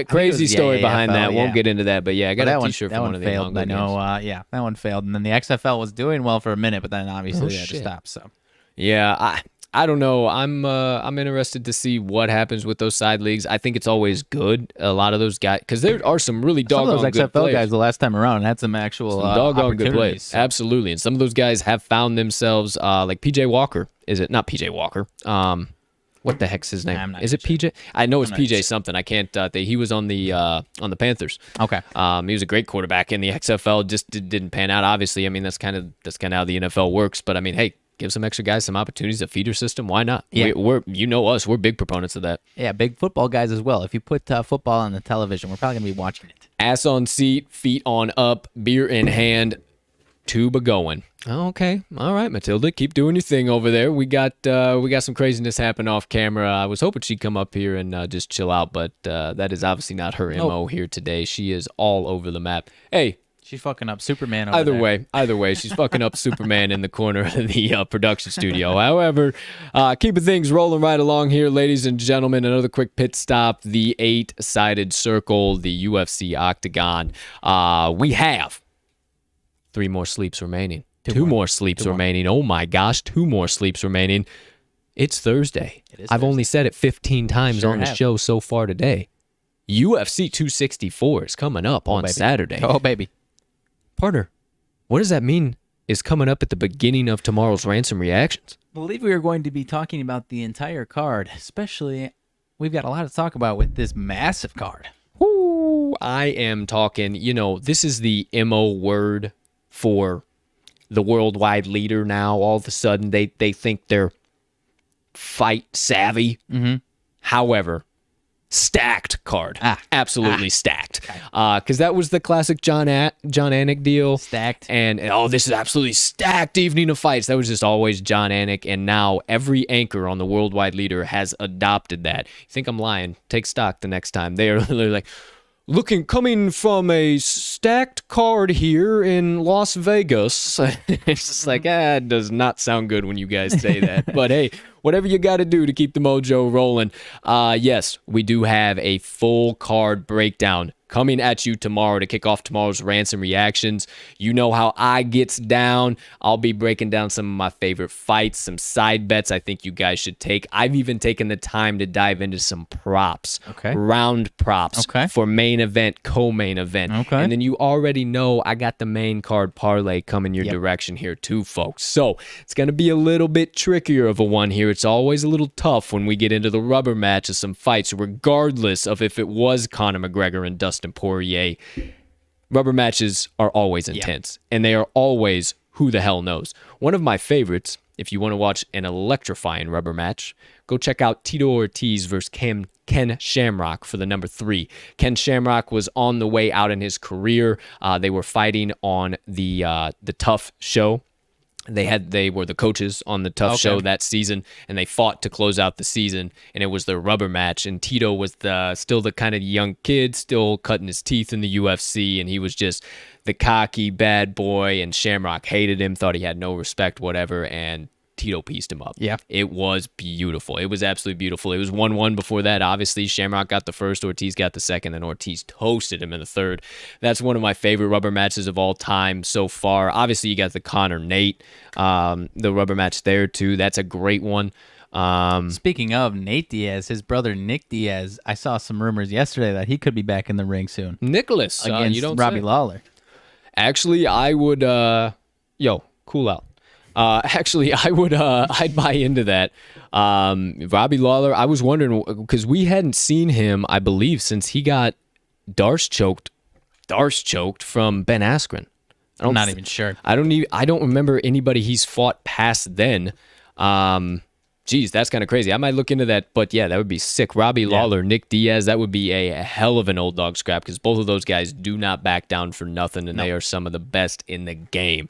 Crazy story behind that. Won't get into that, but I got a T-shirt from one of the inaugural games. I know. That one failed, and then the XFL was doing well for a minute, but then obviously they had to stop. So. Yeah, I don't know. I'm interested to see what happens with those side leagues. I think it's always good. A lot of those guys, because there are some really doggone good XFL players. Guys the last time around had some actual doggone good players. So. Absolutely, and some of those guys have found themselves like PJ Walker. Is it not PJ Walker? What the heck's his name? Is it PJ? I know it's PJ something. I can't. He was on the Panthers. Okay. He was a great quarterback in the XFL. Just didn't pan out. Obviously, I mean that's kind of how the NFL works. But I mean, hey. Give some extra guys some opportunities, a feeder system. Why not? Yeah. We're us. We're big proponents of that. Yeah, big football guys as well. If you put football on the television, we're probably going to be watching it. Ass on seat, feet on up, beer in hand, tuba going. Okay. All right, Matilda, keep doing your thing over there. We got some craziness happen off camera. I was hoping she'd come up here and just chill out, but that is obviously not her MO here today. She is all over the map. Hey. She's fucking up Superman over there. Either way, she's fucking up Superman in the corner of the production studio. However, keeping things rolling right along here, ladies and gentlemen. Another quick pit stop. The 8-sided circle, the UFC octagon. We have 3 more sleeps remaining. Two more sleeps remaining. Oh my gosh, 2 more sleeps remaining. It's Thursday. I've only said it 15 times on the show so far today. UFC 264 is coming up on Saturday. Oh, baby. Partner, what does that mean is coming up at the beginning of tomorrow's Rants Reactions? I believe we are going to be talking about the entire card, especially we've got a lot to talk about with this massive card. Ooh, I am talking, this is the MO word for the worldwide leader now. All of a sudden, they think they're fight savvy. Mm-hmm. However, stacked card. Absolutely stacked. Because that was the classic John Anik deal. Stacked. And, this is absolutely stacked evening of fights. That was just always John Anik. And now every anchor on the worldwide leader has adopted that. You think I'm lying? Take stock the next time. They are literally like, coming from a stacked card here in Las Vegas. It's just like, it does not sound good when you guys say that. But hey, whatever you got to do to keep the mojo rolling. Yes, we do have a full card breakdown coming at you tomorrow to kick off tomorrow's Rants and Reactions. You know how I gets down. I'll be breaking down some of my favorite fights, some side bets I think you guys should take. I've even taken the time to dive into some props, round props for main event, co-main event. And then you already know I got the main card parlay coming your direction here too, folks. So it's going to be a little bit trickier of a one here. It's always a little tough when we get into the rubber match of some fights, regardless of if it was Conor McGregor and Dustin Poirier. Rubber matches are always intense, and they are always who the hell knows. One of my favorites, if you want to watch an electrifying rubber match, go check out Tito Ortiz versus Ken Shamrock for the number 3. Ken Shamrock was on the way out in his career. They were fighting on the Tough show. They were the coaches on the Tough show that season, and they fought to close out the season, and it was their rubber match. And Tito was still the kind of young kid, still cutting his teeth in the UFC, and he was just the cocky bad boy, and Shamrock hated him, thought he had no respect, whatever, and Tito pieced him up. Yeah. It was beautiful. It was absolutely beautiful. It was 1-1 before that. Obviously, Shamrock got the first, Ortiz got the second, and Ortiz toasted him in the third. That's one of my favorite rubber matches of all time so far. Obviously, you got the Connor-Nate, the rubber match there, too. That's a great one. Speaking of Nate Diaz, his brother Nick Diaz, I saw some rumors yesterday that he could be back in the ring soon. Nicholas. Against you don't Robbie say. Lawler. Actually, I would, cool out. I'd buy into that. Robbie Lawler, I was wondering, because we hadn't seen him, I believe, since he got Darce choked from Ben Askren. I'm not even sure. I don't remember anybody he's fought past then. Geez, that's kind of crazy. I might look into that, but yeah, that would be sick. Robbie Lawler, Nick Diaz, that would be a hell of an old dog scrap because both of those guys do not back down for nothing, and they are some of the best in the game.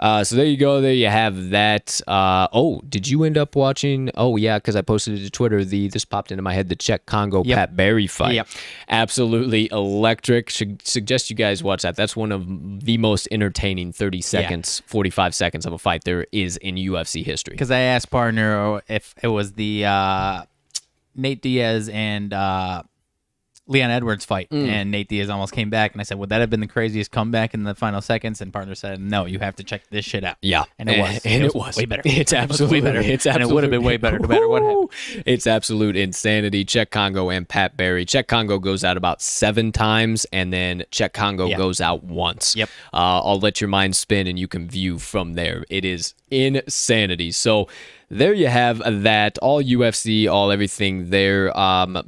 So there you go. There you have that. Did you end up watching? Oh, yeah, because I posted it to Twitter. This popped into my head, the Czech Congo Pat Barry fight. Yep. Absolutely electric. Should suggest you guys watch that. That's one of the most entertaining 30 seconds, 45 seconds of a fight there is in UFC history. Because I asked partner if it was the Nate Diaz and Leon Edwards fight, and Nate Diaz almost came back, and I said, would that have been the craziest comeback in the final seconds? And partner said, no, you have to check this shit out. Yeah. And it was. And it was way better. It's absolutely way better. It's and it would have been way better no matter what happened. It's absolute insanity. Czech Congo and Pat Barry. Czech Congo goes out about 7 times, and then Czech Congo goes out once. Yep. I'll let your mind spin, and you can view from there. It is insanity. So there you have that. All UFC, all everything there.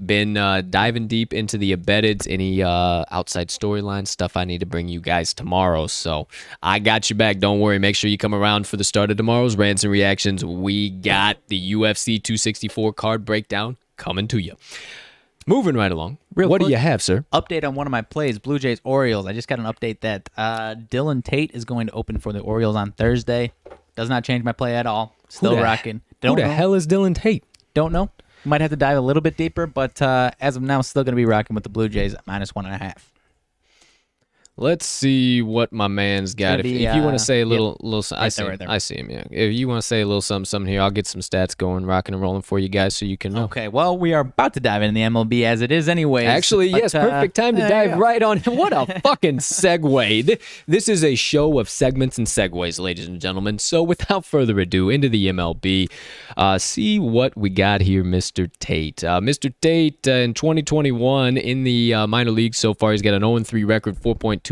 Been diving deep into the embeddeds, any outside storyline stuff I need to bring you guys tomorrow. So I got you back. Don't worry. Make sure you come around for the start of tomorrow's Rants and Reactions. We got the UFC 264 card breakdown coming to you. Moving right along. What do you have, sir? Update on one of my plays, Blue Jays Orioles. I just got an update that Dylan Tate is going to open for the Orioles on Thursday. Does not change my play at all. Still rocking. Who the hell is Dylan Tate? Don't know. Might have to dive a little bit deeper, but as of now, still going to be rocking with the Blue Jays at -1.5. Let's see what my man's got. If you want to say a little, I see him. I see him. Yeah. If you want to say a little something here, I'll get some stats going, rocking and rolling for you guys, so you can know. Okay. Well, we are about to dive into the MLB as it is, anyways. Actually, yes, perfect time to dive right on. What a fucking segue! This is a show of segments and segues, ladies and gentlemen. So, without further ado, into the MLB. See what we got here, Mr. Tate. Mr. Tate in 2021 in the minor leagues so far, he's got an 0-3 record, 4.29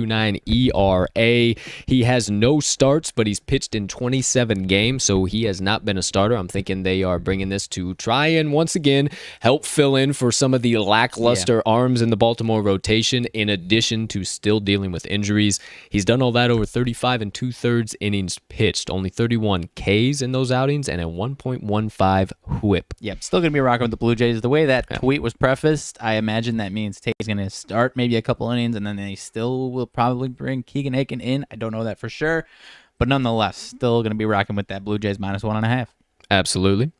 ERA. He has no starts, but he's pitched in 27 games, so he has not been a starter. I'm thinking they are bringing this to try and once again help fill in for some of the lackluster arms in the Baltimore rotation, in addition to still dealing with injuries. He's done all that over 35 2/3 innings pitched, only 31 Ks in those outings, and a 1.15 whip. Yep, still going to be rocking with the Blue Jays. The way that tweet was prefaced, I imagine that means Tate's going to start maybe a couple innings, and then they still will probably bring Keegan Aiken in. I don't know that for sure, but nonetheless, still going to be rocking with that Blue Jays -1.5. Absolutely.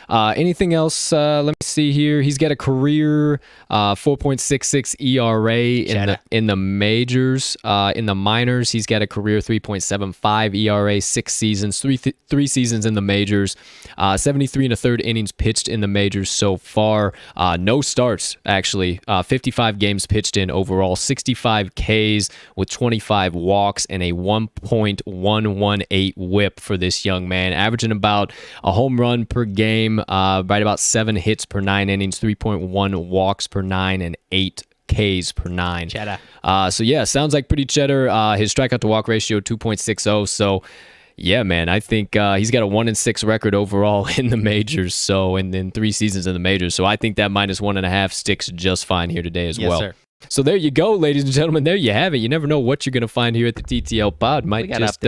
Anything else? Let me see here. He's got a career 4.66 ERA in the majors. In the minors, he's got a career 3.75 ERA, 6 seasons, three seasons in the majors. 73 1/3 innings pitched in the majors so far. No starts, actually. 55 games pitched in overall, 65 Ks with 25 walks and a 1.118 whip for this young man, averaging about a home run per game, right about 7 hits per 9 innings, 3.1 walks per 9, and 8 Ks per 9. Cheddar. So yeah, sounds like pretty cheddar. His strikeout to walk ratio 2.60. So yeah, man, I think he's got a 1-6 record overall in the majors. So and then 3 seasons in the majors. So I think that -1.5 sticks just fine here today as well. Sir. So there you go, ladies and gentlemen. There you have it. You never know what you're going to find here at the TTL Pod. Might just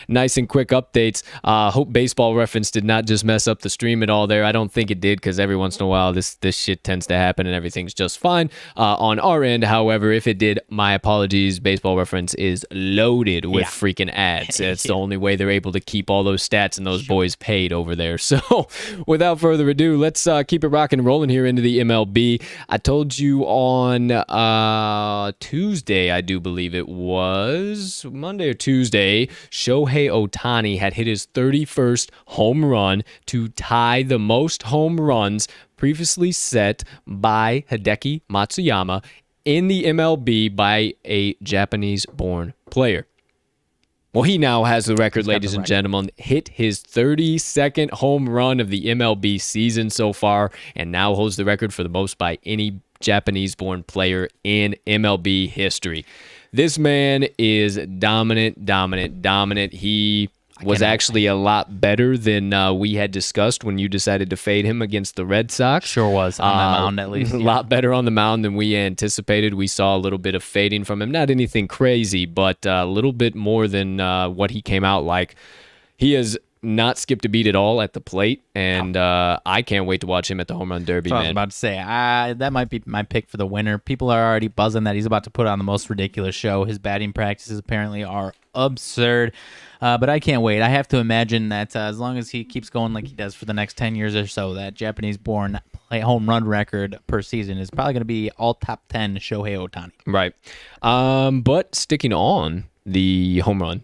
nice and quick updates. Hope Baseball Reference did not just mess up the stream at all there. I don't think it did, because every once in a while this shit tends to happen and everything's just fine on our end. However, if it did, my apologies. Baseball Reference is loaded with freaking ads. It's the only way they're able to keep all those stats and those boys paid over there. So without further ado, let's keep it rocking and rolling here into the MLB. I told you on Tuesday, I do believe it was, Monday or Tuesday, Shohei Ohtani had hit his 31st home run to tie the most home runs previously set by Hideki Matsuyama in the MLB by a Japanese-born player. Well, he now has the record, ladies and gentlemen, hit his 32nd home run of the MLB season so far, and now holds the record for the most by any Japanese-born player in MLB history. This man is dominant. He was actually a lot better than we had discussed when you decided to fade him against the Red Sox. Sure was, on the mound at least. A lot better on the mound than we anticipated. We saw a little bit of fading from him. Not anything crazy, but a little bit more than what he came out like. He has not skipped a beat at all at the plate, and I can't wait to watch him at the Home Run Derby, man. I was about to say, that might be my pick for the winner. People are already buzzing that he's about to put on the most ridiculous show. His batting practices apparently are absurd, but I can't wait. I have to imagine that as long as he keeps going like he does for the next 10 years or so, that Japanese-born home run record per season is probably going to be all top 10 Shohei Ohtani. Right. But sticking on the home run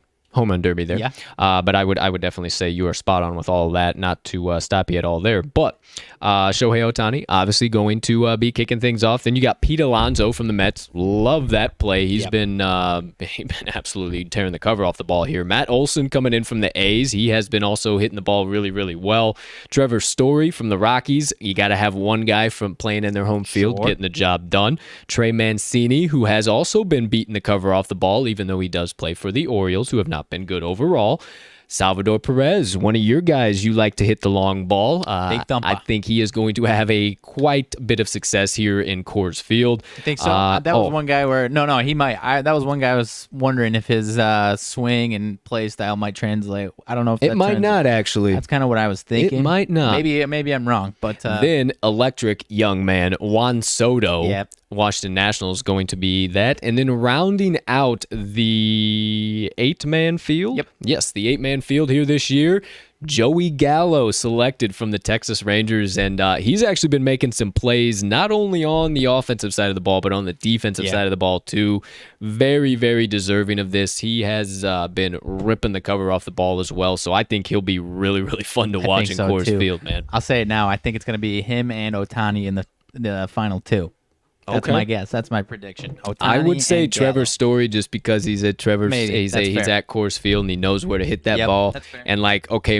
derby there. Yeah. But I would definitely say you are spot on with all of that, not to stop you at all there. But Shohei Ohtani obviously going to be kicking things off. Then you got Pete Alonso from the Mets. Love that play. He's been absolutely tearing the cover off the ball here. Matt Olson coming in from the A's. He has been also hitting the ball really, really well. Trevor Story from the Rockies. You got to have one guy from playing in their home field getting the job done. Trey Mancini, who has also been beating the cover off the ball, even though he does play for the Orioles, who have not been good overall. Salvador Perez, one of your guys, you like to hit the long ball. Big thumper. I think he is going to have a quite bit of success here in Coors Field. I think so. That was one guy where he might. That was one guy I was wondering if his swing and play style might translate. I don't know if it might not actually. That's kind of what I was thinking. It might not. Maybe I'm wrong. But then electric young man Juan Soto. Yep. Washington Nationals going to be that. And then rounding out the 8-man field. Yep. Yes, the 8-man field here this year. Joey Gallo selected from the Texas Rangers, and he's actually been making some plays not only on the offensive side of the ball, but on the defensive side of the ball too. Very, very deserving of this. He has been ripping the cover off the ball as well, so I think he'll be really, really fun to watch in Coors Field, man. I'll say it now. I think it's going to be him and Ohtani in the final two. That's my guess. That's my prediction. Ohtani, I would say Trevor Gallo. Story, just because he's at he's at Coors Field and he knows where to hit that ball. That's fair. And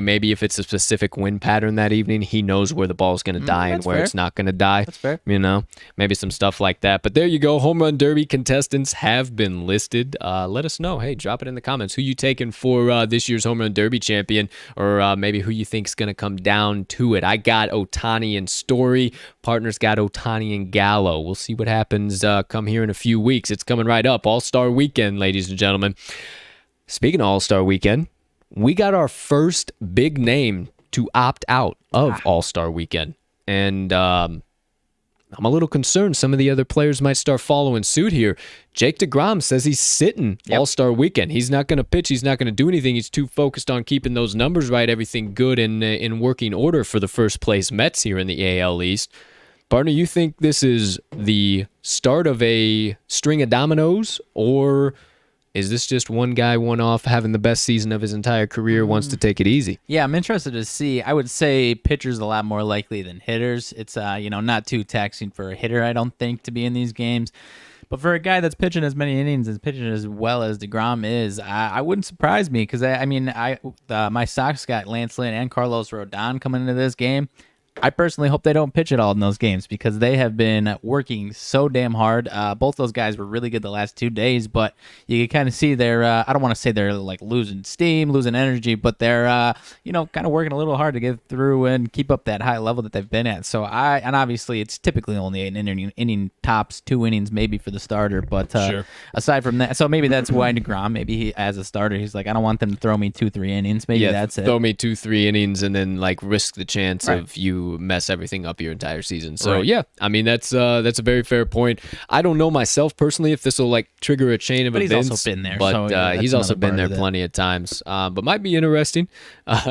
maybe if it's a specific wind pattern that evening, he knows where the ball's going to die and where it's not going to die. That's fair. Maybe some stuff like that. But there you go. Home Run Derby contestants have been listed. Let us know. Hey, drop it in the comments. Who you taking for this year's Home Run Derby champion, or maybe who you think's going to come down to it. I got Ohtani and Story. Partners got Ohtani and Gallo. We'll see what happens come here in a few weeks. It's coming right up. All-Star Weekend, ladies and gentlemen. Speaking of All-Star Weekend, we got our first big name to opt out of All-Star Weekend. And I'm a little concerned some of the other players might start following suit here. Jake DeGrom says he's sitting All-Star Weekend. He's not going to pitch. He's not going to do anything. He's too focused on keeping those numbers right, everything good and in working order for the first place Mets here in the AL East. Partner, you think this is the start of a string of dominoes, or is this just one guy, one off, having the best season of his entire career, wants to take it easy? Yeah, I'm interested to see. I would say pitchers a lot more likely than hitters. It's not too taxing for a hitter, I don't think, to be in these games. But for a guy that's pitching as many innings and pitching as well as DeGrom is, I wouldn't surprise me, because my Sox got Lance Lynn and Carlos Rodon coming into this game. I personally hope they don't pitch at all in those games, because they have been working so damn hard. Both those guys were really good the last 2 days, but you can kind of see they're, I don't want to say they're like losing steam, losing energy, but they're, kind of working a little hard to get through and keep up that high level that they've been at. So and obviously it's typically only an inning tops, 2 innings maybe for the starter, but aside from that, so maybe that's why DeGrom, maybe he, as a starter, he's like, I don't want them to throw me 2-3 innings. Maybe that's it. Throw me 2-3 innings and then risk the chance of you to mess everything up your entire season. So Right. yeah, I mean that's a very fair point. I don't know myself personally if this will like trigger a chain of But he's events. also been there, but so, yeah, that's he's also another been part there of it. plenty of times. But might be interesting.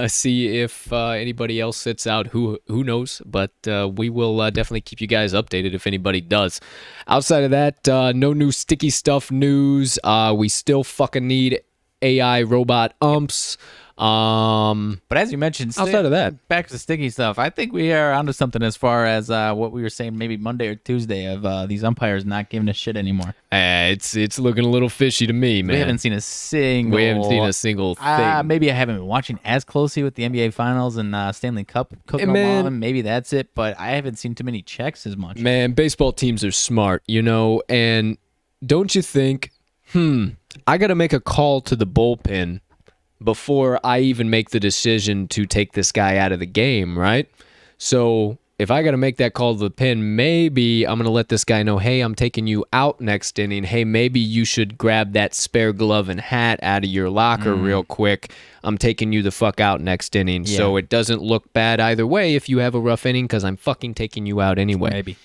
See if anybody else sits out. Who knows? But we will definitely keep you guys updated if anybody does. Outside of that, no new sticky stuff news. We still fucking need AI robot umps. But as you mentioned, Outside of that, back to the sticky stuff, I think we are onto something as far as what we were saying maybe Monday or Tuesday of these umpires not giving a shit anymore. It's looking a little fishy to me, man. We haven't seen a single thing. Maybe I haven't been watching as closely with the NBA Finals and Stanley Cup cooking man. along. Maybe that's it, but I haven't seen too many checks as much. Man, baseball teams are smart, and don't you think, I got to make a call to the bullpen before I even make the decision to take this guy out of the game, right? So if I got to make that call to the pen, maybe I'm going to let this guy know, hey, I'm taking you out next inning. Hey, maybe you should grab that spare glove and hat out of your locker real quick. I'm taking you the fuck out next inning. Yeah. So it doesn't look bad either way if you have a rough inning because I'm fucking taking you out anyway. Maybe.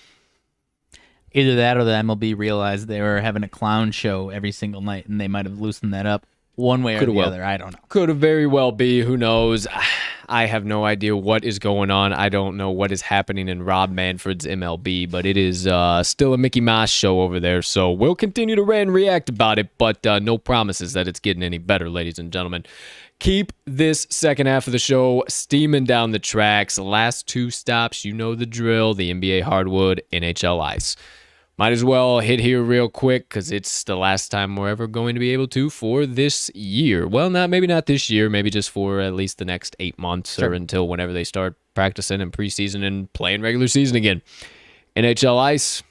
Either that or the MLB realized they were having a clown show every single night and they might have loosened that up one way or the other. I don't know. Could have very well be. Who knows? I have no idea what is going on. I don't know what is happening in Rob Manfred's MLB, but it is still a Mickey Mouse show over there. So we'll continue to rant and react about it, but no promises that it's getting any better, ladies and gentlemen. Keep this second half of the show steaming down the tracks. Last two stops, you know the drill. The NBA hardwood, NHL ice. Might as well hit here real quick because it's the last time we're ever going to be able to for this year. Well, maybe not this year, maybe just for at least the next 8 months or until whenever they start practicing in preseason and playing regular season again. NHL ice,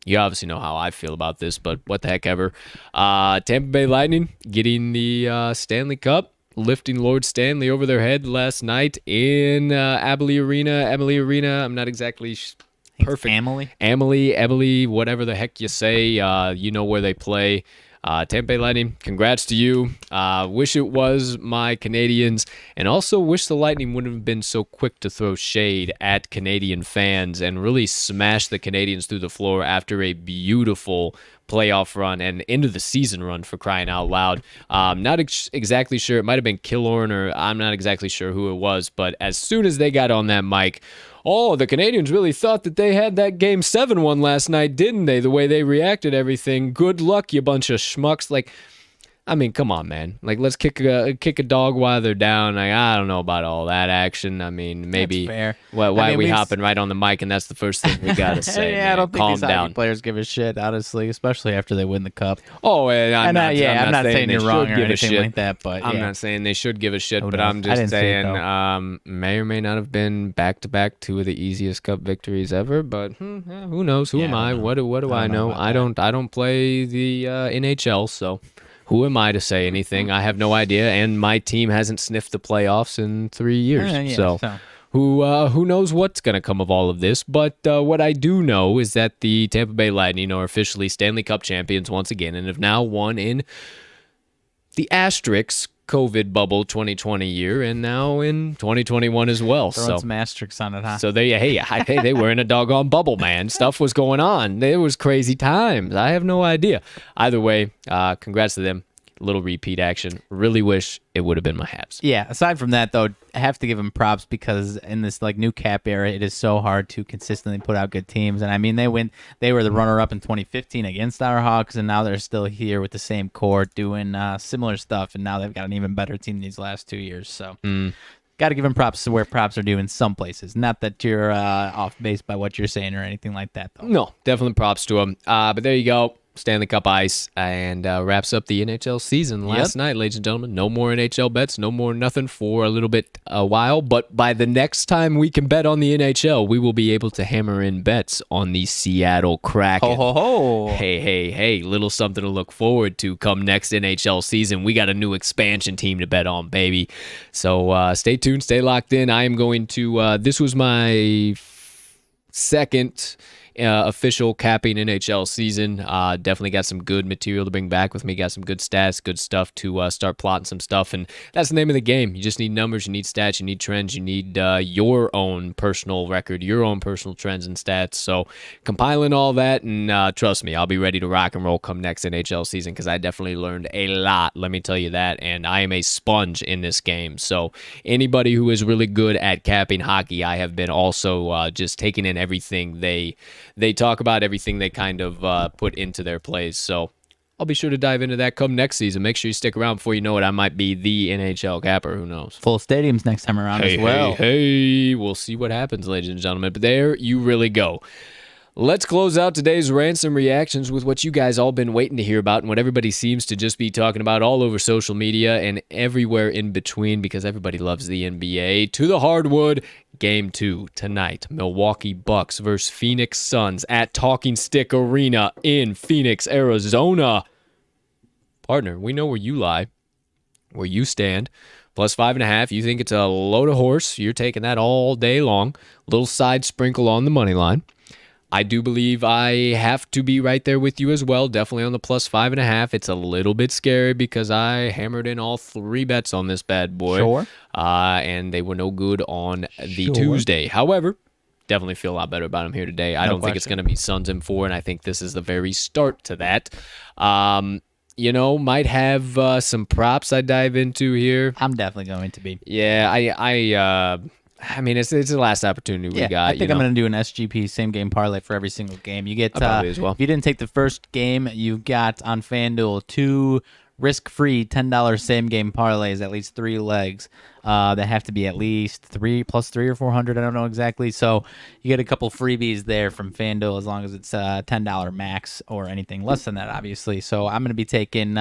you obviously know how I feel about this, but what the heck ever. Tampa Bay Lightning getting the Stanley Cup, lifting Lord Stanley over their head last night in Emily Arena. I'm not exactly perfect. Emily, whatever the heck you say. You know where they play. Tampa Bay Lightning, congrats to you. Wish it was my Canadians, and also wish the Lightning wouldn't have been so quick to throw shade at Canadian fans and really smash the Canadians through the floor after a beautiful playoff run and into the season run, for crying out loud. Not exactly sure. It might have been Killorn, or I'm not exactly sure who it was, but as soon as they got on that mic, the Canadians really thought that they had that Game 7 one last night, didn't they? The way they reacted, everything. Good luck, you bunch of schmucks. Like, I mean, come on, man. Like, let's kick a dog while they're down. Like, I don't know about all that action. I mean, maybe. That's fair. Why are we hopping right on the mic and that's the first thing we gotta say? Yeah, I don't think Calm these down. hockey players give a shit, honestly, especially after they win the cup. Oh, I'm not saying you're wrong or give a anything shit. like that, but I'm yeah. not saying they should give a shit, Who but knows? I'm I just didn't see it, saying may or may not have been back-to-back two of the easiest cup victories ever, but who knows? Who am I? What do I know? I don't play the NHL, so who am I to say anything? I have no idea, and my team hasn't sniffed the playoffs in 3 years. So who knows what's going to come of all of this? But what I do know is that the Tampa Bay Lightning are officially Stanley Cup champions once again and have now won in the asterisk COVID bubble 2020 year and now in 2021 as well. Throwing some asterisks on it, huh? So they were in a doggone bubble, man. Stuff was going on. There was crazy times. I have no idea. Either way, congrats to them. Little repeat action. Really wish it would have been my Habs. Yeah, aside from that, though, I have to give them props because in this new cap era, it is so hard to consistently put out good teams. And I mean, they were the runner-up in 2015 against our Hawks, and now they're still here with the same core doing similar stuff, and now they've got an even better team these last 2 years. So got to give them props to where props are due in some places. Not that you're off base by what you're saying or anything like that, though. No, definitely props to them. But there you go. Stanley Cup ice, and wraps up the NHL season last night, ladies and gentlemen. No more NHL bets, no more nothing for a while. But by the next time we can bet on the NHL, we will be able to hammer in bets on the Seattle Kraken. Ho, ho, ho. Hey, little something to look forward to come next NHL season. We got a new expansion team to bet on, baby. So stay tuned, stay locked in. I am going to, this was my second official capping NHL season. Definitely got some good material to bring back with me. Got some good stats, good stuff to start plotting some stuff. And that's the name of the game. You just need numbers, you need stats, you need trends, you need your own personal record, your own personal trends and stats. So compiling all that, and trust me, I'll be ready to rock and roll come next NHL season because I definitely learned a lot, let me tell you that. And I am a sponge in this game. So anybody who is really good at capping hockey, I have been also just taking in everything they talk about, everything they kind of put into their plays. So I'll be sure to dive into that come next season. Make sure you stick around before you know it. I might be the NHL capper. Who knows? Full stadiums next time around as well. Hey, we'll see what happens, ladies and gentlemen. But there you really go. Let's close out today's Rants and Reactions with what you guys all been waiting to hear about and what everybody seems to just be talking about all over social media and everywhere in between because everybody loves the NBA. To the hardwood, Game 2 tonight. Milwaukee Bucks versus Phoenix Suns at Talking Stick Arena in Phoenix, Arizona. Partner, we know where you lie, where you stand. Plus 5.5. You think it's a load of horse. You're taking that all day long. Little side sprinkle on the money line. I do believe I have to be right there with you as well. Definitely on the plus 5.5. It's a little bit scary because I hammered in all 3 bets on this bad boy. Sure. And they were no good on the Tuesday. However, definitely feel a lot better about them here today. I don't think it's going to be Suns in 4, and I think this is the very start to that. Might have some props I dive into here. I'm definitely going to be. Yeah, I mean, it's the last opportunity we got. I think I'm going to do an SGP same game parlay for every single game. You get probably as well. If you didn't take the first game, you got on FanDuel 2 risk-free $10 same game parlays, at least 3 legs. That have to be at least 3 plus 3 or 400. I don't know exactly. So you get a couple freebies there from FanDuel as long as it's $10 max or anything less than that, obviously. So I'm going to be taking.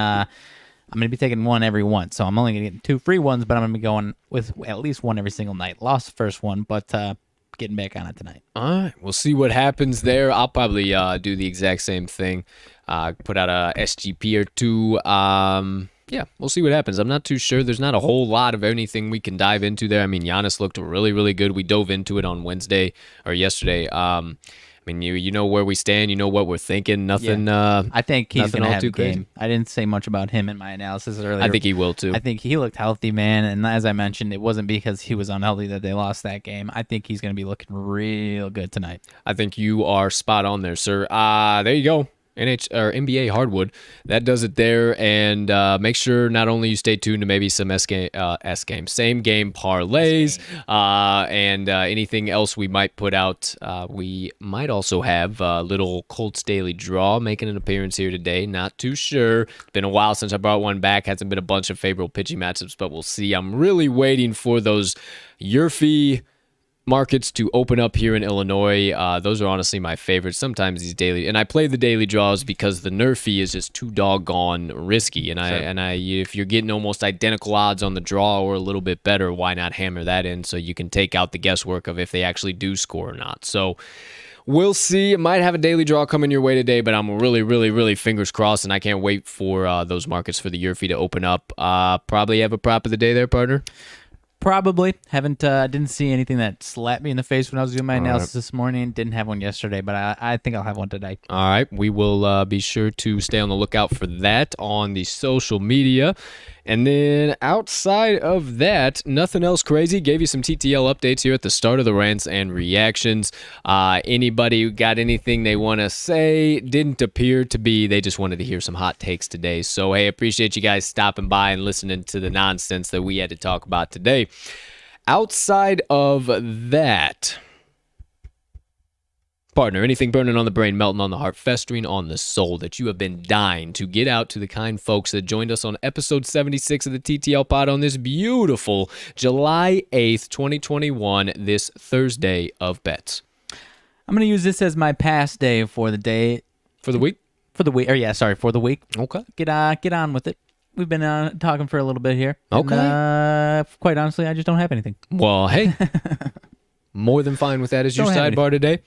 I'm going to be taking one every once, so I'm only going to get 2 free ones, but I'm going to be going with at least one every single night. Lost the first one, but getting back on it tonight. All right, we'll see what happens there. I'll probably do the exact same thing, put out a SGP or 2. Yeah, we'll see what happens. I'm not too sure. There's not a whole lot of anything we can dive into there. I mean, Giannis looked really, really good. We dove into it on Wednesday or yesterday. I mean, you know where we stand. You know what we're thinking. Nothing. Yeah. I think he's going to have a game. I didn't say much about him in my analysis earlier. I think he will too. I think he looked healthy, man. And as I mentioned, it wasn't because he was unhealthy that they lost that game. I think he's going to be looking real good tonight. I think you are spot on there, sir. There you go. NBA hardwood. That does it there. And make sure not only you stay tuned to maybe some same game parlays, and anything else we might put out. We might also have little Colts Daily Draw making an appearance here today. Not too sure. It's been a while since I brought one back. Hasn't been a bunch of favorable pitching matchups, but we'll see. I'm really waiting for those Yurfie markets to open up here in Illinois. Those are honestly my favorites. Sometimes these daily, and I play the daily draws because the Nerfie is just too doggone risky. And if you're getting almost identical odds on the draw or a little bit better, why not hammer that in so you can take out the guesswork of if they actually do score or not. So we'll see. It might have a daily draw coming your way today, but I'm really, really, really fingers crossed, and I can't wait for those markets for the Yurfie to open up. Probably have a prop of the day there, partner. Probably. Didn't see anything that slapped me in the face when I was doing my analysis this morning. Didn't have one yesterday, but I think I'll have one today. All right. We will be sure to stay on the lookout for that on the social media. And then outside of that, nothing else crazy. Gave you some TTL updates here at the start of the Rants and Reactions. Anybody got anything they want to say? Didn't appear to be. They just wanted to hear some hot takes today. So, hey, appreciate you guys stopping by and listening to the nonsense that we had to talk about today. Outside of that, partner, anything burning on the brain, melting on the heart, festering on the soul that you have been dying to get out to the kind folks that joined us on episode 76 of the TTL Pod on this beautiful July 8th, 2021, this Thursday of bets. I'm going to use this as my pass day for the day. For the week? For the week. For the week. Okay. Get on with it. We've been talking for a little bit here. Okay. And, quite honestly, I just don't have anything. Well, hey, more than fine with that as your sidebar today.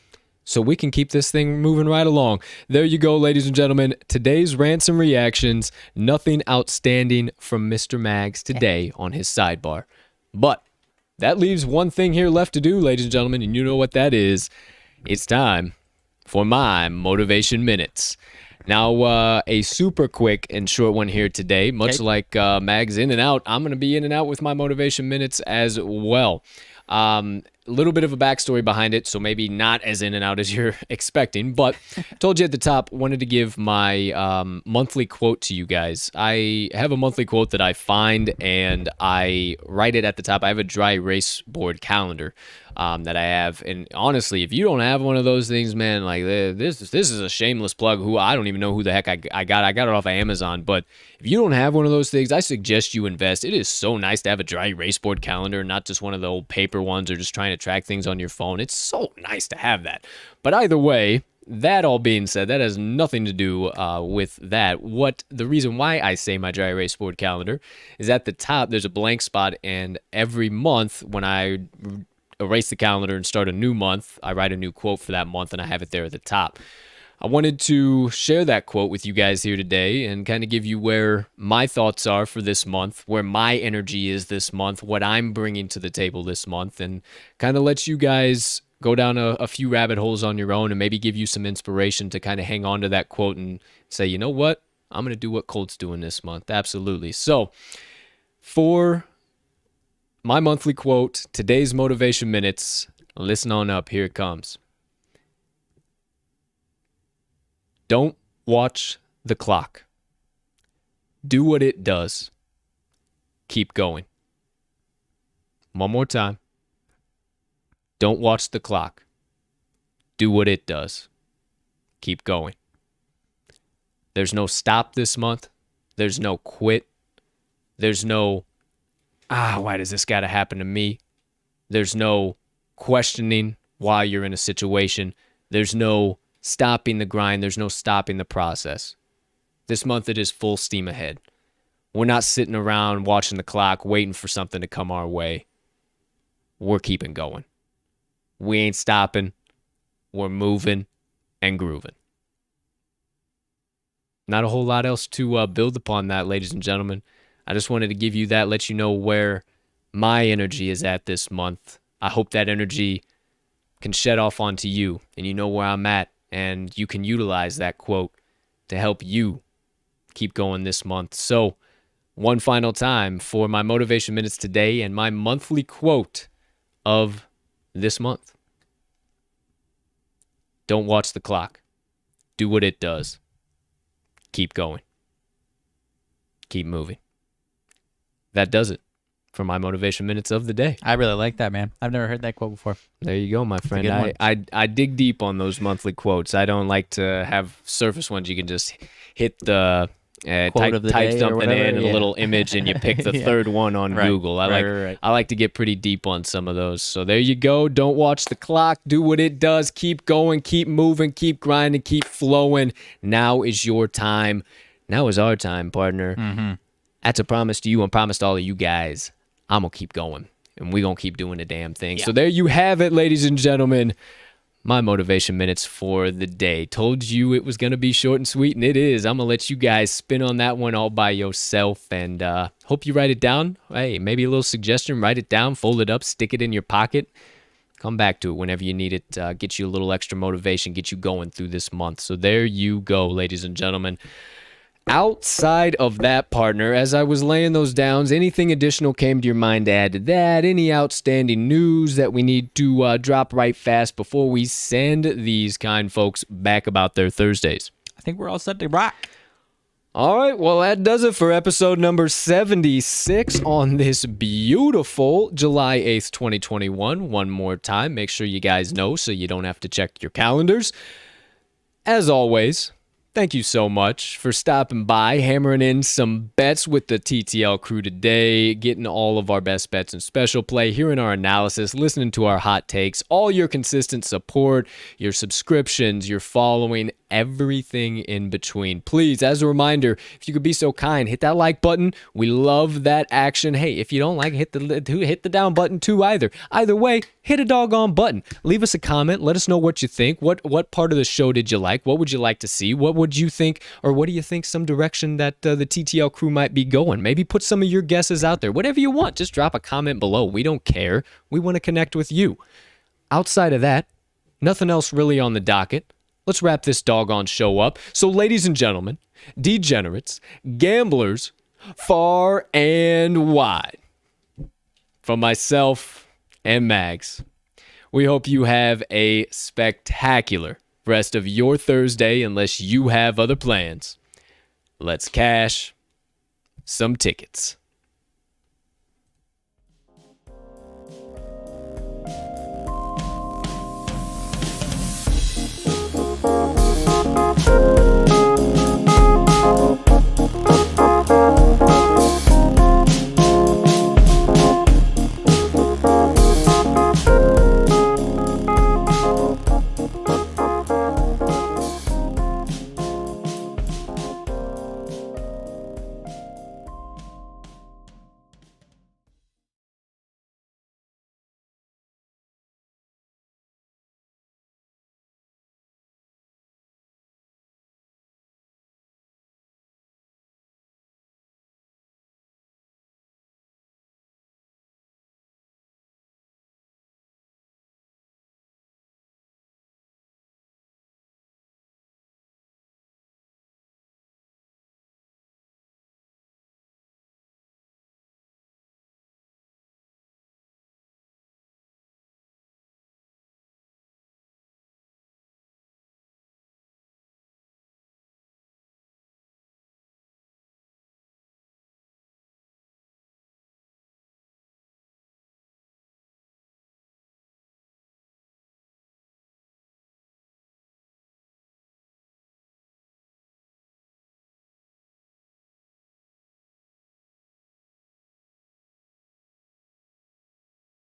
So we can keep this thing moving right along. There you go, ladies and gentlemen. Today's Rants and Reactions. Nothing outstanding from Mr. Mags today on his sidebar. But that leaves one thing here left to do, ladies and gentlemen, and you know what that is. It's time for my Motivation Minutes. Now, a super quick and short one here today. Much like Mag's in and out, I'm going to be in and out with my Motivation Minutes as well. A little bit of a backstory behind it, so maybe not as in and out as you're expecting, but told you at the top, wanted to give my monthly quote to you guys. I have a monthly quote that I find, and I write it at the top. I have a dry erase board calendar that I have, and honestly, if you don't have one of those things, man, like this is a shameless plug. Who I don't even know who the heck I got it off of Amazon, but if you don't have one of those things, I suggest you invest. It is so nice to have a dry erase board calendar, not just one of the old paper ones or just trying to track things on your phone. It's so nice to have that. But either way, that all being said, that has nothing to do with that. The reason why I say my dry erase board calendar is at the top, there's a blank spot, and every month when I erase the calendar and start a new month, I write a new quote for that month, and I have it there at the top. I wanted to share that quote with you guys here today and kind of give you where my thoughts are for this month, where my energy is this month, what I'm bringing to the table this month, and kind of let you guys go down a few rabbit holes on your own and maybe give you some inspiration to kind of hang on to that quote and say, you know what? I'm going to do what Colt's doing this month. Absolutely. So for my monthly quote, today's Motivation Minutes, listen on up. Here it comes. Don't watch the clock. Do what it does. Keep going. One more time. Don't watch the clock. Do what it does. Keep going. There's no stop this month. There's no quit. There's no, why does this gotta happen to me? There's no questioning while you're in a situation. There's no stopping the grind. There's no stopping the process. This month it is full steam ahead. We're not sitting around watching the clock waiting for something to come our way. We're keeping going. We ain't stopping. We're moving and grooving. Not a whole lot else to build upon that, ladies and gentlemen. I just wanted to give you that, let you know where my energy is at this month. I hope that energy can shed off onto you, and you know where I'm at, and you can utilize that quote to help you keep going this month. So, one final time for my Motivation Minutes today and my monthly quote of this month. Don't watch the clock. Do what it does. Keep going. Keep moving. That does it for my Motivation Minutes of the day. I really like that, man. I've never heard that quote before. There you go, my friend. I dig deep on those monthly quotes. I don't like to have surface ones. You can just hit the type something in a little image and you pick the third one on Google. I like to get pretty deep on some of those. So there you go. Don't watch the clock. Do what it does. Keep going. Keep moving. Keep grinding. Keep flowing. Now is your time. Now is our time, partner. Mm-hmm. That's a promise to you and promise to all of you guys. I'm going to keep going, and we're going to keep doing the damn thing. Yeah. So there you have it, ladies and gentlemen. My Motivation Minutes for the day. Told you it was going to be short and sweet, and it is. I'm going to let you guys spin on that one all by yourself, and hope you write it down. Hey, maybe a little suggestion. Write it down, fold it up, stick it in your pocket. Come back to it whenever you need it. Get you a little extra motivation, get you going through this month. So there you go, ladies and gentlemen. Outside of that, partner, as I was laying those downs, anything additional came to your mind to add to that? Any outstanding news that we need to drop right fast before we send these kind folks back about their Thursdays? I think we're all set to rock. All right, well, that does it for episode number 76 on this beautiful July 8th, 2021. One more time, make sure you guys know so you don't have to check your calendars. As always, thank you so much for stopping by, hammering in some bets with the TTL crew today, getting all of our best bets and special play, hearing our analysis, listening to our hot takes, all your consistent support, your subscriptions, your following, everything in between. Please, as a reminder, if you could be so kind, hit that like button. We love that action. Hey, if you don't like it, hit the down button too either. Either way, hit a doggone button. Leave us a comment. Let us know what you think. What part of the show did you like? What would you like to see? What would you think, or what do you think some direction that the TTL crew might be going? Maybe put some of your guesses out there. Whatever you want, just drop a comment below. We don't care. We want to connect with you. Outside of that, nothing else really on the docket. let's wrap this doggone show up. So, ladies and gentlemen, degenerates, gamblers, far and wide, from myself and Mags, we hope you have a spectacular rest of your Thursday unless you have other plans. Let's cash some tickets.